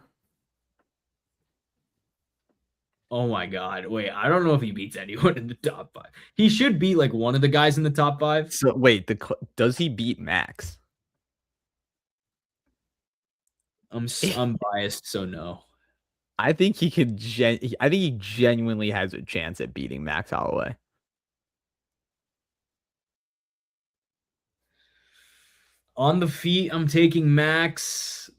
Oh my God. Wait, I don't know if he beats anyone in the top 5. He should beat like one of the guys in the top 5. So wait, does he beat Max? I'm biased, so no. I think he could. I think he genuinely has a chance at beating Max Holloway. On the feet, I'm taking Max.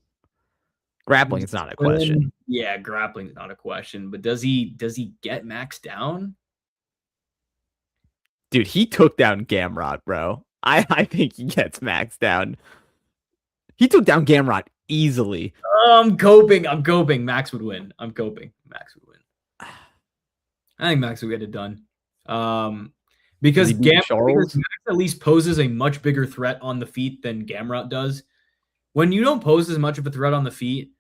Grappling is not a question. Yeah, grappling's not a question. But does he get Max down? Dude, he took down Gamrot, bro. I think he gets Max down. He took down Gamrot easily. I'm coping. I'm coping. Max would win. I'm coping. Max would win. I think Max will get it done. Because Max at least poses a much bigger threat on the feet than Gamrot does. When you don't pose as much of a threat on the feet,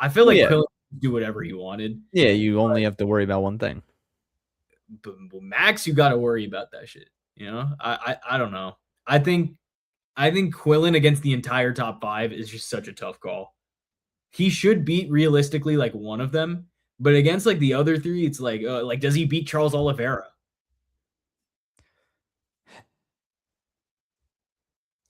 I feel like Quillan could do whatever he wanted. Yeah, you only have to worry about one thing. But Max, you got to worry about that shit. You know, I don't know. I think Quillan against the entire top 5 is just such a tough call. He should beat realistically like one of them, but against like the other 3, it's like does he beat Charles Oliveira?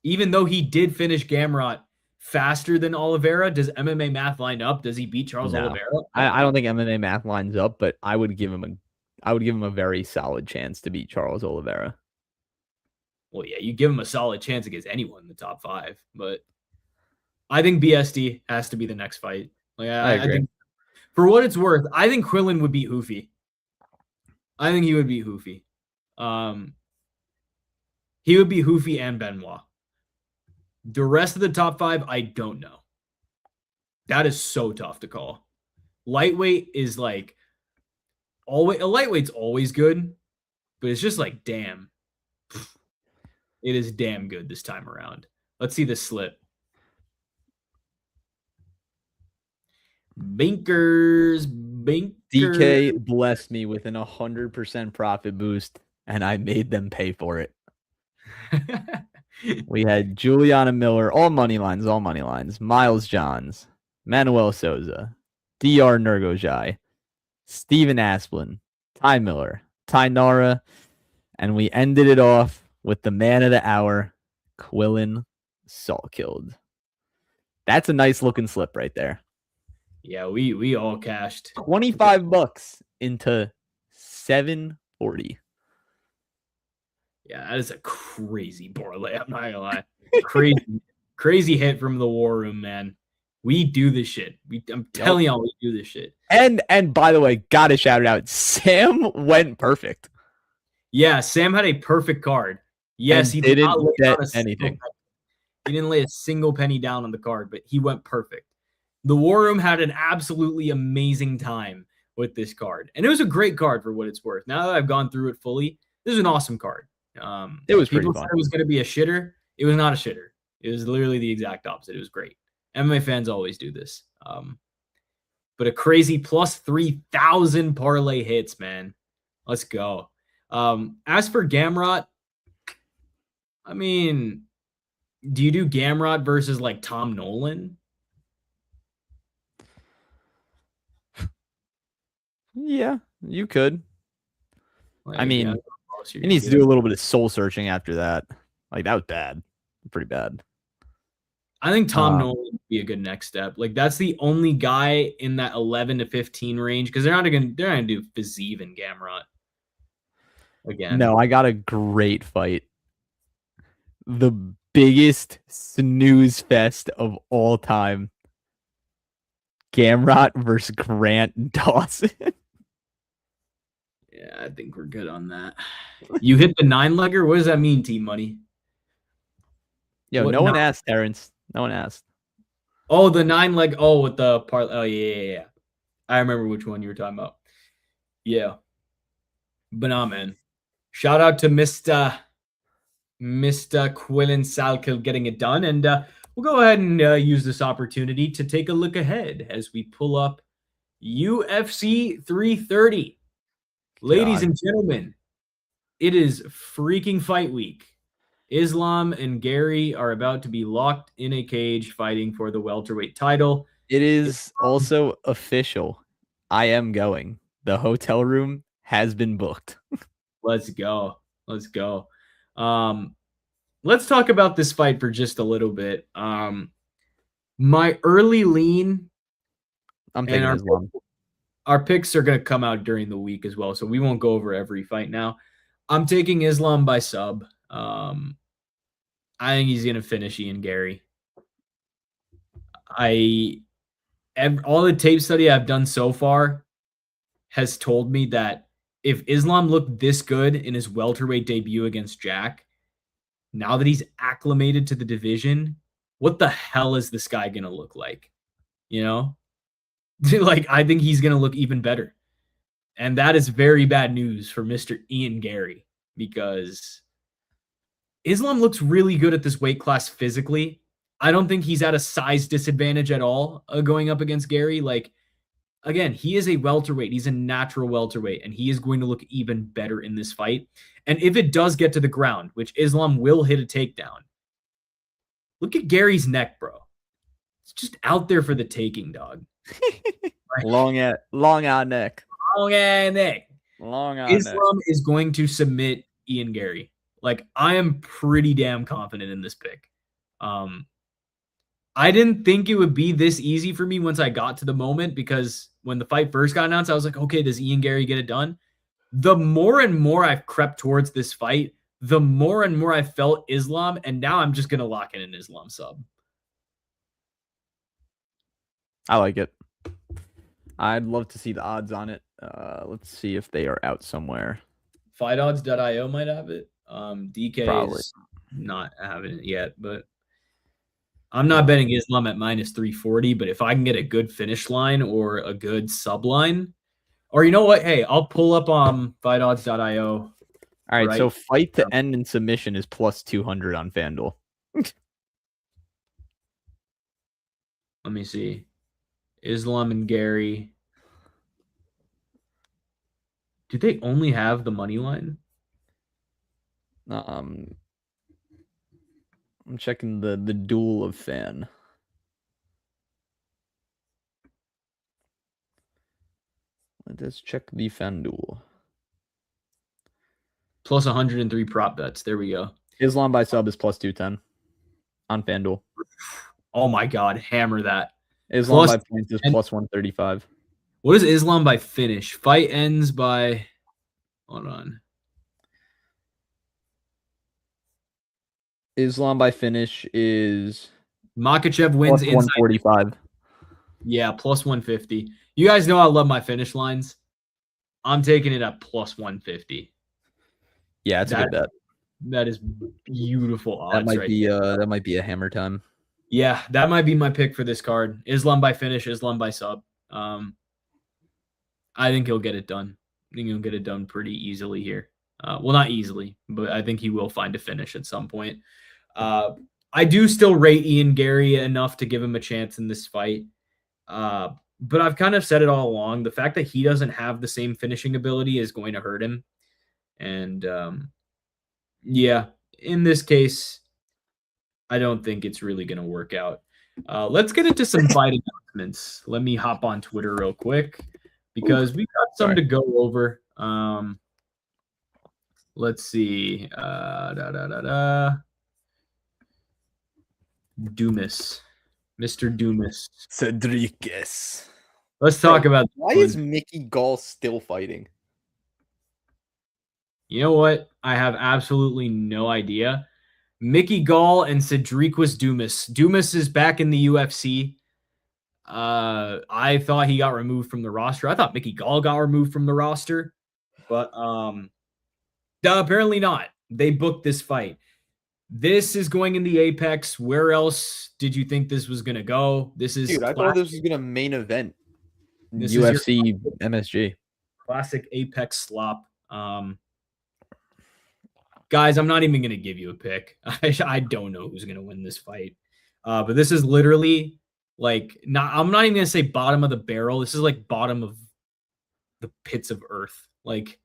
Even though he did finish Gamrot faster than Oliveira, does MMA math line up? Does he beat Charles Oliveira? I don't think MMA math lines up, but I would give him a very solid chance to beat Charles Oliveira. Well, yeah, you give him a solid chance against anyone in the top 5, but I think BSD has to be the next fight. Like I think, for what it's worth, I think Quillan would beat Hoofy. I think he would beat Hoofy. He would beat Hoofy and Benoit. The rest of the top 5, I don't know. That is so tough to call. Lightweight is like always, a lightweight's always good, but it's just like, damn. It is damn good this time around. Let's see this slip. Binkers. DK blessed me with an 100% profit boost, and I made them pay for it. We had Juliana Miller, all money lines. Miles Johns, Manuel Souza, DR Nurgojai, Steven Asplin, Ty Miller, Ty Nara, and we ended it off with the man of the hour, Quillan Salkilld. That's a nice looking slip right there. Yeah, we all cashed $25 into 740. Yeah, that is a crazy parlay. I'm not gonna lie. Crazy hit from the War Room, man. We do this shit. I'm telling y'all, we do this shit. And by the way, gotta shout it out. Sam went perfect. Yeah, Sam had a perfect card. Yes, he did not lay down anything. He didn't lay a single penny down on the card, but he went perfect. The War Room had an absolutely amazing time with this card, and it was a great card for what it's worth. Now that I've gone through it fully, this is an awesome card. It was people pretty fun. said it was going to be a shitter. It was not a shitter. It was literally the exact opposite. It was great. MMA fans always do this. But a crazy plus 3,000 parlay hits, man. Let's go. As for Gamrot, I mean, do you do Gamrot versus like Tom Nolan? Yeah, you could. Like, I mean, he needs to do a little bit of soul searching after that. Like, that was bad. Pretty bad. I think Tom Nolan would be a good next step. Like, that's the only guy in that 11 to 15 range, because they're not gonna do Fiziev and Gamrot again. No, I got a great fight. The biggest snooze fest of all time. Gamrot versus Grant Dawson. Yeah, I think we're good on that. You hit the 9-legger? What does that mean, Team Money? Yo, no one asked, Terrence. No one asked. Oh, the 9-leg. Oh, with the part. Oh, yeah. I remember which one you were talking about. Yeah. But nah, man. Shout out to Mr. Quillan Salkilld getting it done. And we'll go ahead and use this opportunity to take a look ahead as we pull up UFC 330. Ladies and gentlemen, it is freaking fight week. Islam and Gary are about to be locked in a cage fighting for the welterweight title. It is also official. I am going The hotel room has been booked. Let's go. Let's go. Let's talk about this fight for just a little bit. My early lean, I'm taking Islam. Our picks are going to come out during the week as well, so we won't go over every fight now. I'm taking Islam by sub. I think he's going to finish Ian Gary. All the tape study I've done so far has told me that if Islam looked this good in his welterweight debut against Jack, now that he's acclimated to the division, what the hell is this guy going to look like? You know? Like, I think he's going to look even better. And that is very bad news for Mr. Ian Gary, because Islam looks really good at this weight class physically. I don't think he's at a size disadvantage at all going up against Gary. Like, again, he is a welterweight. He's a natural welterweight, and he is going to look even better in this fight. And if it does get to the ground, which Islam will hit a takedown, look at Gary's neck, bro. It's just out there for the taking, dog. Long out neck. Long out neck. Long out Islam neck. is going to submit Ian Gary. Like, I am pretty damn confident in this pick. I didn't think it would be this easy for me once I got to the moment, because when the fight first got announced, I was like, okay, does Ian Gary get it done? The more and more I've crept towards this fight, the more and more I felt Islam, and now I'm just going to lock in an Islam sub. I like it. I'd love to see the odds on it. Let's see if they are out somewhere. FightOdds.io might have it. DK Probably. is not having it yet, but I'm not betting Islam at minus 340. But if I can get a good finish line or a good sub line, or you know what? Hey, I'll pull up FightOdds.io. All right, so fight to end in submission is plus 200 on FanDuel. Let me see. Islam and Gary. Do they only have the money line? I'm checking the duel of fan. Let's check the FanDuel. Plus 103 prop bets. There we go. Islam by sub is plus 210 on FanDuel. Oh my God, hammer that. Islam by points is plus 135. What is Islam by finish? Fight ends by, hold on. Islam by finish is Makhachev wins plus 145. Yeah, plus 150. You guys know I love my finish lines. I'm taking it at plus 150. Yeah, it's a good bet. That is beautiful odds. That might be a hammer time. Yeah, that might be my pick for this card. Islam by finish, Islam by sub. I think he'll get it done. I think he'll get it done pretty easily here. Well, not easily, but I think he will find a finish at some point. I do still rate Ian Gary enough to give him a chance in this fight. But I've kind of said it all along. The fact that he doesn't have the same finishing ability is going to hurt him. And yeah, in this case, I don't think it's really going to work out. Let's get into some fight announcements. Let me hop on Twitter real quick because we got some to go over. Let's see. Dumas. Mr. Dumas. Cedriques. Let's talk about why is Mickey Gall still fighting? You know what? I have absolutely no idea. Mickey Gall and Cedriques Dumas. Dumas is back in the UFC. I thought he got removed from the roster. I thought Mickey Gall got removed from the roster, but apparently not. They booked this fight. This is going in the Apex. Where else did you think this was going to go? This is I thought this was going to main event. This UFC MSG. Classic Apex slop. Guys, I'm not even going to give you a pick. I don't know who's going to win this fight. But this is literally like I'm not even going to say bottom of the barrel. This is like bottom of the pits of earth. Like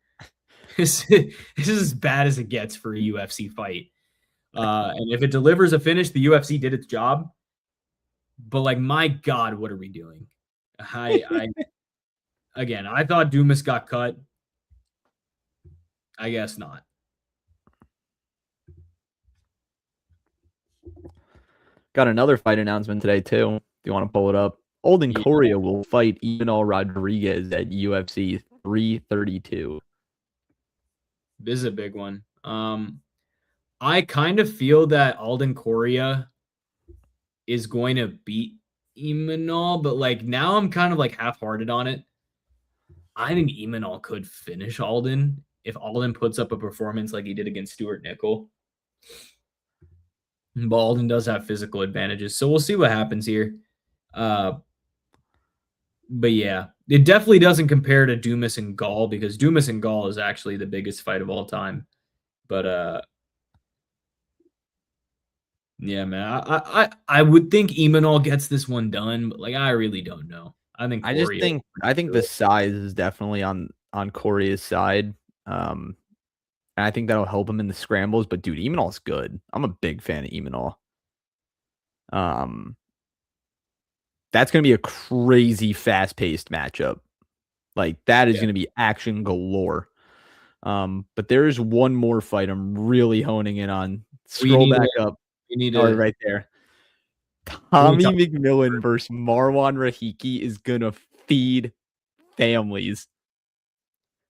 this is as bad as it gets for a UFC fight. And if it delivers a finish, the UFC did its job. But like, my God, what are we doing? again, I thought Dumas got cut. I guess not. Got another fight announcement today too. If you want to pull it up, Olden Correa will fight Imanol Rodriguez at UFC 332. This is a big one. I kind of feel that Alden Correa is going to beat Imanol, but like now I'm kind of like half-hearted on it. I think Imanol could finish Alden if Alden puts up a performance like he did against Stuart Nickel. But Alden does have physical advantages, so we'll see what happens here. But yeah, it definitely doesn't compare to Dumas and Gall because Dumas and Gall is actually the biggest fight of all time. But yeah, man, I would think Imanol gets this one done, but like I really don't know. I think the size is definitely on Correa's side. And I think that'll help him in the scrambles. But dude, Imanol's good. I'm a big fan of Imanol. That's gonna be a crazy fast-paced matchup. Like that is gonna be action galore. But there is one more fight I'm really honing in on. Scroll back up. You need right there. Tommy McMillan versus Marwan Rahiki is gonna feed families.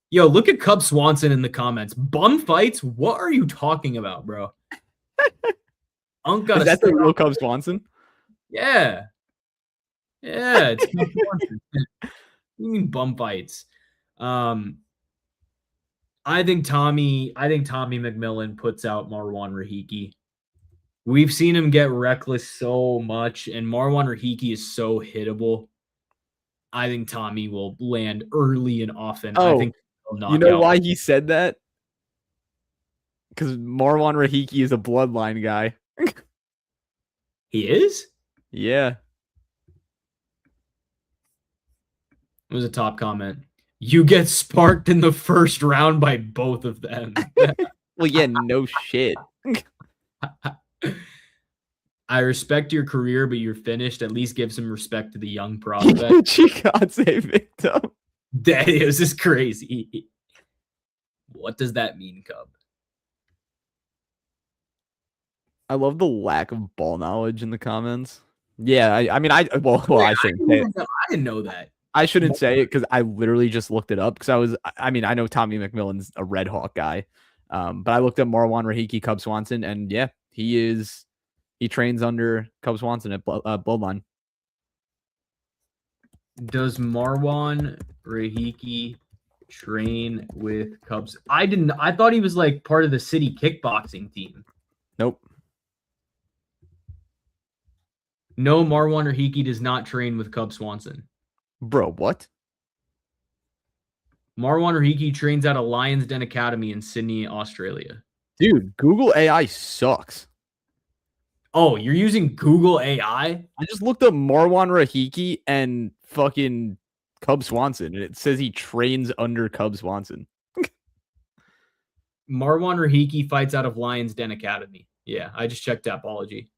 Yo, look at Cub Swanson in the comments. Bum fights? What are you talking about, bro? Is that the real Cub Swanson? Yeah. Yeah, it's Cub Swanson. You mean bum fights? I think Tommy McMillan puts out Marwan Rahiki. We've seen him get reckless so much, and Marwan Rahiki is so hittable. I think Tommy will land early and often. I think you know why he said that? Because Marwan Rahiki is a bloodline guy. He is? Yeah. It was a top comment. You get sparked in the first round by both of them. Well, yeah, no shit. I respect your career, but you're finished. At least give some respect to the young prospect. Chikadze victim. That is crazy. What does that mean, Cub? I love the lack of ball knowledge in the comments. Yeah, I shouldn't say it. I didn't know that. I shouldn't say it because I literally just looked it up because I know Tommy McMillan's a Red Hawk guy. But I looked up Marwan Rahiki, Cub Swanson, and yeah, he trains under Cub Swanson at Bloodline. Does Marwan Rahiki train with Cubs? I thought he was like part of the city kickboxing team. Nope. No, Marwan Rahiki does not train with Cub Swanson. Bro, what? Marwan Rahiki trains out of Lions Den Academy in Sydney, Australia. Dude, Google AI sucks. Oh, you're using Google AI? I just looked up Marwan Rahiki and fucking Cub Swanson, and it says he trains under Cub Swanson. Marwan Rahiki fights out of Lions Den Academy. Yeah, I just checked Tapology.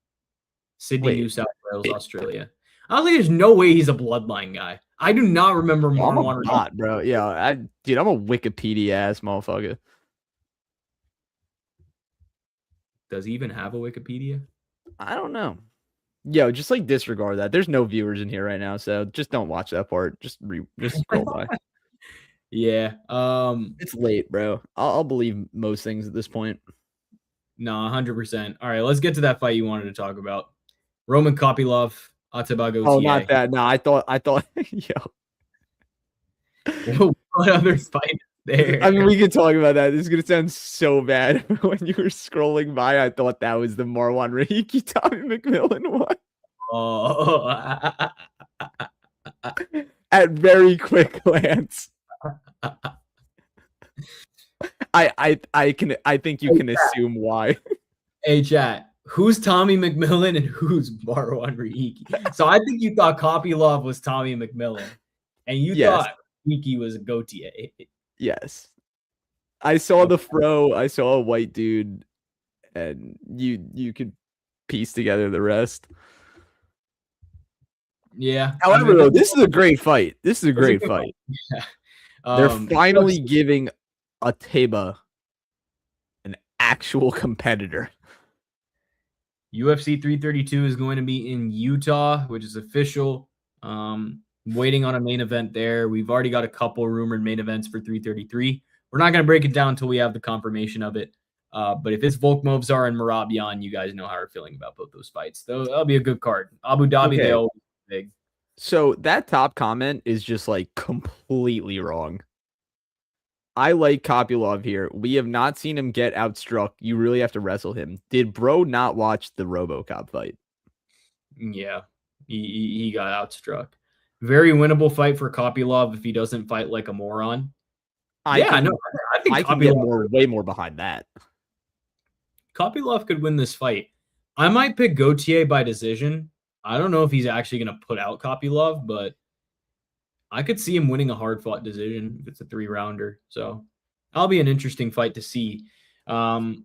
Sydney, New South Wales, Australia. Honestly, there's no way he's a bloodline guy. I do not remember Marwan Rahiki. Not, bro. Yeah, I'm a Wikipedia ass motherfucker. Does he even have a Wikipedia? I don't know. Yo, just like disregard that. There's no viewers in here right now, so just don't watch that part. Just scroll by. Yeah. It's late, bro. I'll believe most things at this point. No, 100%. All right, let's get to that fight you wanted to talk about. Roman Kopylov, Atabago. Oh, not that. No, I thought. Yo. What other fight there? I mean, we can talk about that. This is gonna sound so bad. When you were scrolling by, I thought that was the Marwan Rahiki Tommy McMillan one. Oh. At very quick glance. I think you can assume why. Hey, chat. Who's Tommy McMillan and who's Marwan Rahiki? So I think you thought Kopylov was Tommy McMillan, and you thought Rahiki was a Gautier. Yes. I saw the fro. I saw a white dude, and you could piece together the rest. Yeah. However, though, this is a great fight. This is a great fight. Yeah. They're finally giving Ateba an actual competitor. UFC 332 is going to be in Utah, which is official. Waiting on a main event there. We've already got a couple rumored main events for 333. We're not going to break it down until we have the confirmation of it. But if it's Volkmovzar and Marabian, you guys know how we're feeling about both those fights. That'll be a good card. Abu Dhabi, they always big. So that top comment is just like completely wrong. I like Kopylov here. We have not seen him get outstruck. You really have to wrestle him. Did bro not watch the RoboCop fight? Yeah, he got outstruck. Very winnable fight for Kopylov if he doesn't fight like a moron. I think Kopylov way more behind that. Kopylov could win this fight. I might pick Gauthier by decision. I don't know if he's actually going to put out Kopylov, but I could see him winning a hard-fought decision if it's a 3-rounder. So that'll be an interesting fight to see. I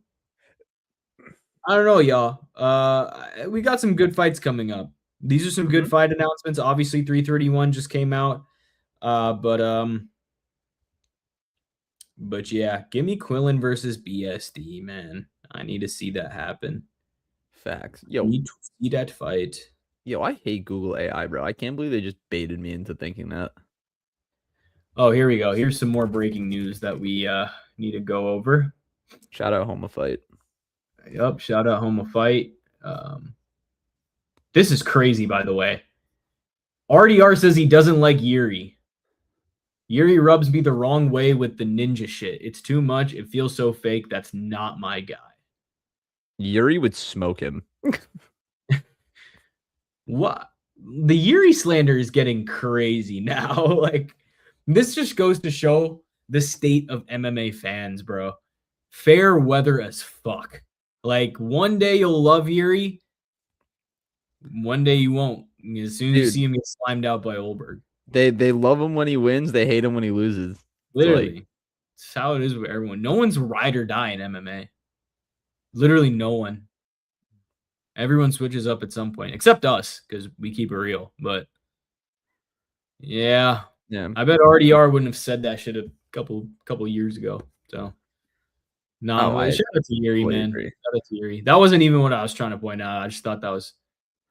don't know, y'all. We got some good fights coming up. These are some good fight announcements. Obviously, 331 just came out. But yeah, give me Quillan versus BSD, man. I need to see that happen. Facts. Yo, need to see that fight. Yo, I hate Google AI, bro. I can't believe they just baited me into thinking that. Oh, here we go. Here's some more breaking news that we need to go over. Shout out Homa Fight. Yep, shout out Homa Fight. This is crazy, by the way. RDR says he doesn't like Yuri. Yuri rubs me the wrong way with the ninja shit. It's too much. It feels so fake. That's not my guy. Yuri would smoke him. What? The Yuri slander is getting crazy now. Like, this just goes to show the state of MMA fans, bro. Fair weather as fuck. Like, one day you'll love Yuri, one day you won't. As soon as you see him get slimed out by Olberg. They love him when he wins. They hate him when he loses. Literally. It's how it is with everyone. No one's ride or die in MMA. Literally no one. Everyone switches up at some point, except us, because we keep it real. But yeah. I bet RDR wouldn't have said that shit a couple years ago. So shout out to Yuri, man. Shout out to Yuri. That wasn't even what I was trying to point out. I just thought that was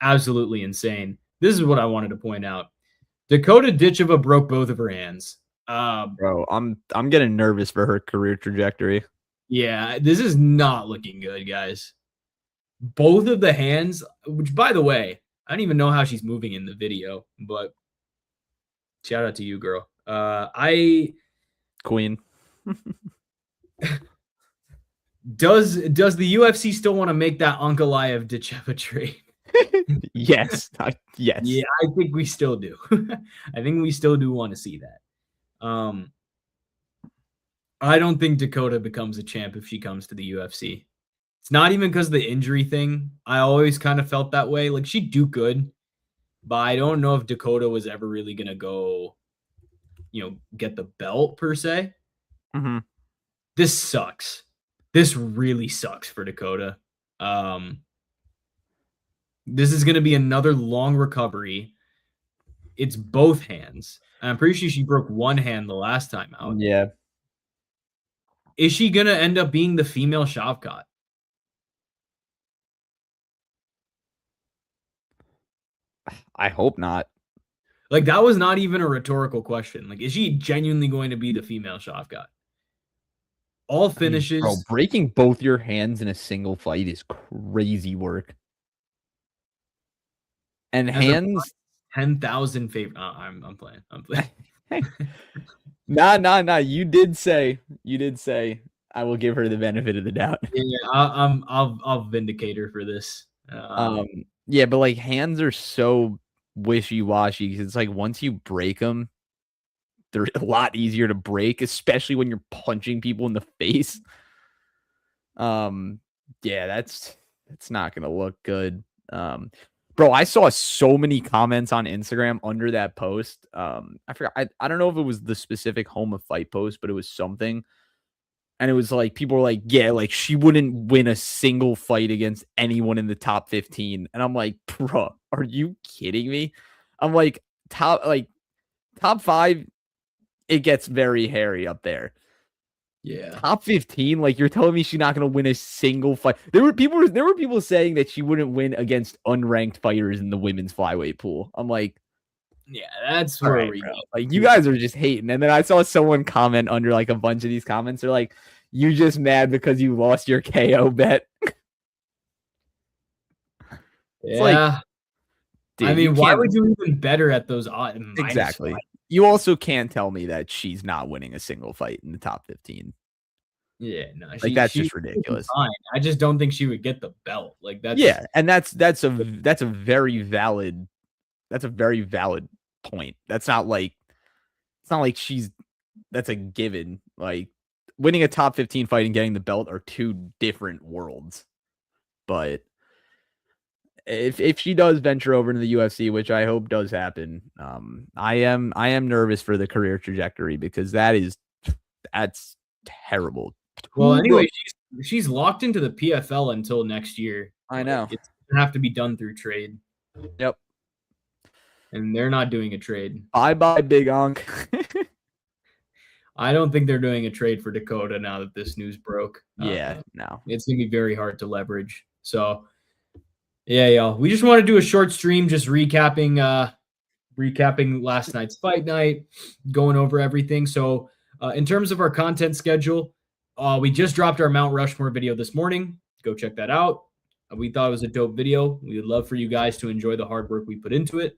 absolutely insane. This is what I wanted to point out. Dakota Ditcheva broke both of her hands. Bro, I'm getting nervous for her career trajectory. Yeah, this is not looking good, guys. Both of the hands, which, by the way, I don't even know how she's moving in the video, but shout out to you, girl. Queen. Does the UFC still want to make that Ankalaev Ditcheva trade? Yes. Yes. Yeah, I think we still do. I think we still do want to see that. I don't think Dakota becomes a champ if she comes to the UFC. It's not even because of the injury thing. I always kind of felt that way. Like, she'd do good, but I don't know if Dakota was ever really going to go, get the belt per se. Mm-hmm. This sucks. This really sucks for Dakota. This is going to be another long recovery. It's both hands. I'm pretty sure she broke one hand the last time out. Yeah. Is she going to end up being the female Shavkat? I hope not. Like, that was not even a rhetorical question. Like, is she genuinely going to be the female Shavkat? All finishes. Bro, breaking both your hands in a single fight is crazy work. And hands 10,000 favor. I'm playing. Nah. You did say I will give her the benefit of the doubt. Yeah, I'll vindicate her for this. Yeah, but like, hands are so wishy-washy because it's like once you break them, they're a lot easier to break, especially when you're punching people in the face. Yeah, that's not gonna look good. Bro, I saw so many comments on Instagram under that post. I forgot. I don't know if it was the specific Home of Fight post, but it was something. And it was like, people were like, yeah, like she wouldn't win a single fight against anyone in the top 15. And I'm like, bro, are you kidding me? I'm like top 5, it gets very hairy up there. Yeah. Top 15, like you're telling me she's not going to win a single fight. There were people saying that she wouldn't win against unranked fighters in the women's flyweight pool. I'm like, yeah, that's where right, we bro. go. Like you guys are just hating. And then I saw someone comment under like a bunch of these comments. They're like, you just mad because you lost your KO bet. Yeah. Like, dude, I mean, why would you even better at those odds? Exactly. You also can't tell me that she's not winning a single fight in the top 15. Yeah, no, like that's just ridiculous. Fine. I just don't think she would get the belt. Like that's and that's a very valid point. It's not like that's a given. Like winning a top 15 fight and getting the belt are two different worlds. But if she does venture over into the UFC, which I hope does happen, I am nervous for the career trajectory because that's terrible. Well, anyway, she's locked into the PFL until next year. I know. It's gonna have to be done through trade. Yep. And they're not doing a trade. Bye, Big Onk. I don't think they're doing a trade for Dakota now that this news broke. Yeah, no. It's gonna be very hard to leverage. So yeah, y'all. We just want to do a short stream, just recapping last night's fight night, going over everything. So in terms of our content schedule, we just dropped our Mount Rushmore video this morning. Go check that out. We thought it was a dope video. We would love for you guys to enjoy the hard work we put into it.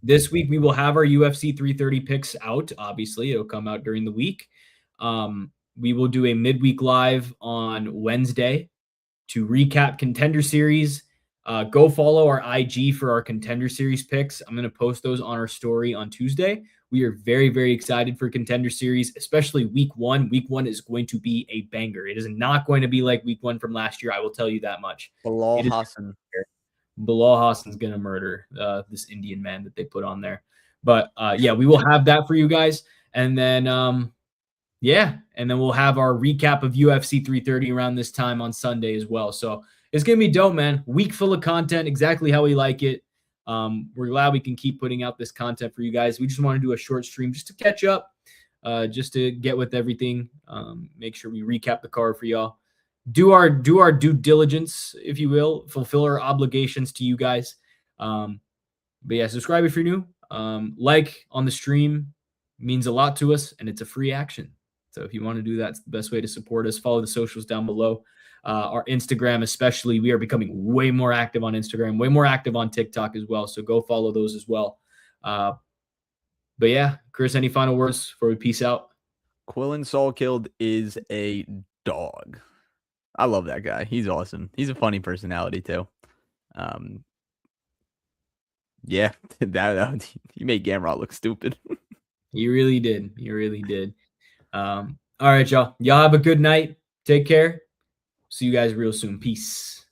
This week, we will have our UFC 330 picks out. Obviously, it'll come out during the week. We will do a midweek live on Wednesday to recap Contender Series. Go follow our IG for our Contender Series picks. I'm going to post those on our story on Tuesday. We are very, very excited for Contender Series, especially week 1. Week 1 is going to be a banger. It is not going to be like week 1 from last year. I will tell you that much. Bilal Hassan. Bilal Hassan's going to murder this Indian man that they put on there. But yeah, we will have that for you guys. And then, and then we'll have our recap of UFC 330 around this time on Sunday as well. So it's going to be dope, man. Week full of content, exactly how we like it. We're glad we can keep putting out this content for you guys. We just want to do a short stream just to catch up, just to get with everything. Make sure we recap the card for y'all. Do our due diligence, if you will, fulfill our obligations to you guys. But yeah, subscribe if you're new. Like on the stream means a lot to us, and it's a free action. So if you want to do that, it's the best way to support us. Follow the socials down below. Our Instagram, especially, we are becoming way more active on Instagram, way more active on TikTok as well. So go follow those as well. But yeah, Chris, any final words before we peace out? Quillan Salkilld is a dog. I love that guy. He's awesome. He's a funny personality too. Yeah, that he made Gamrot look stupid. He really did. He really did. All right, y'all. Y'all have a good night. Take care. See you guys real soon. Peace.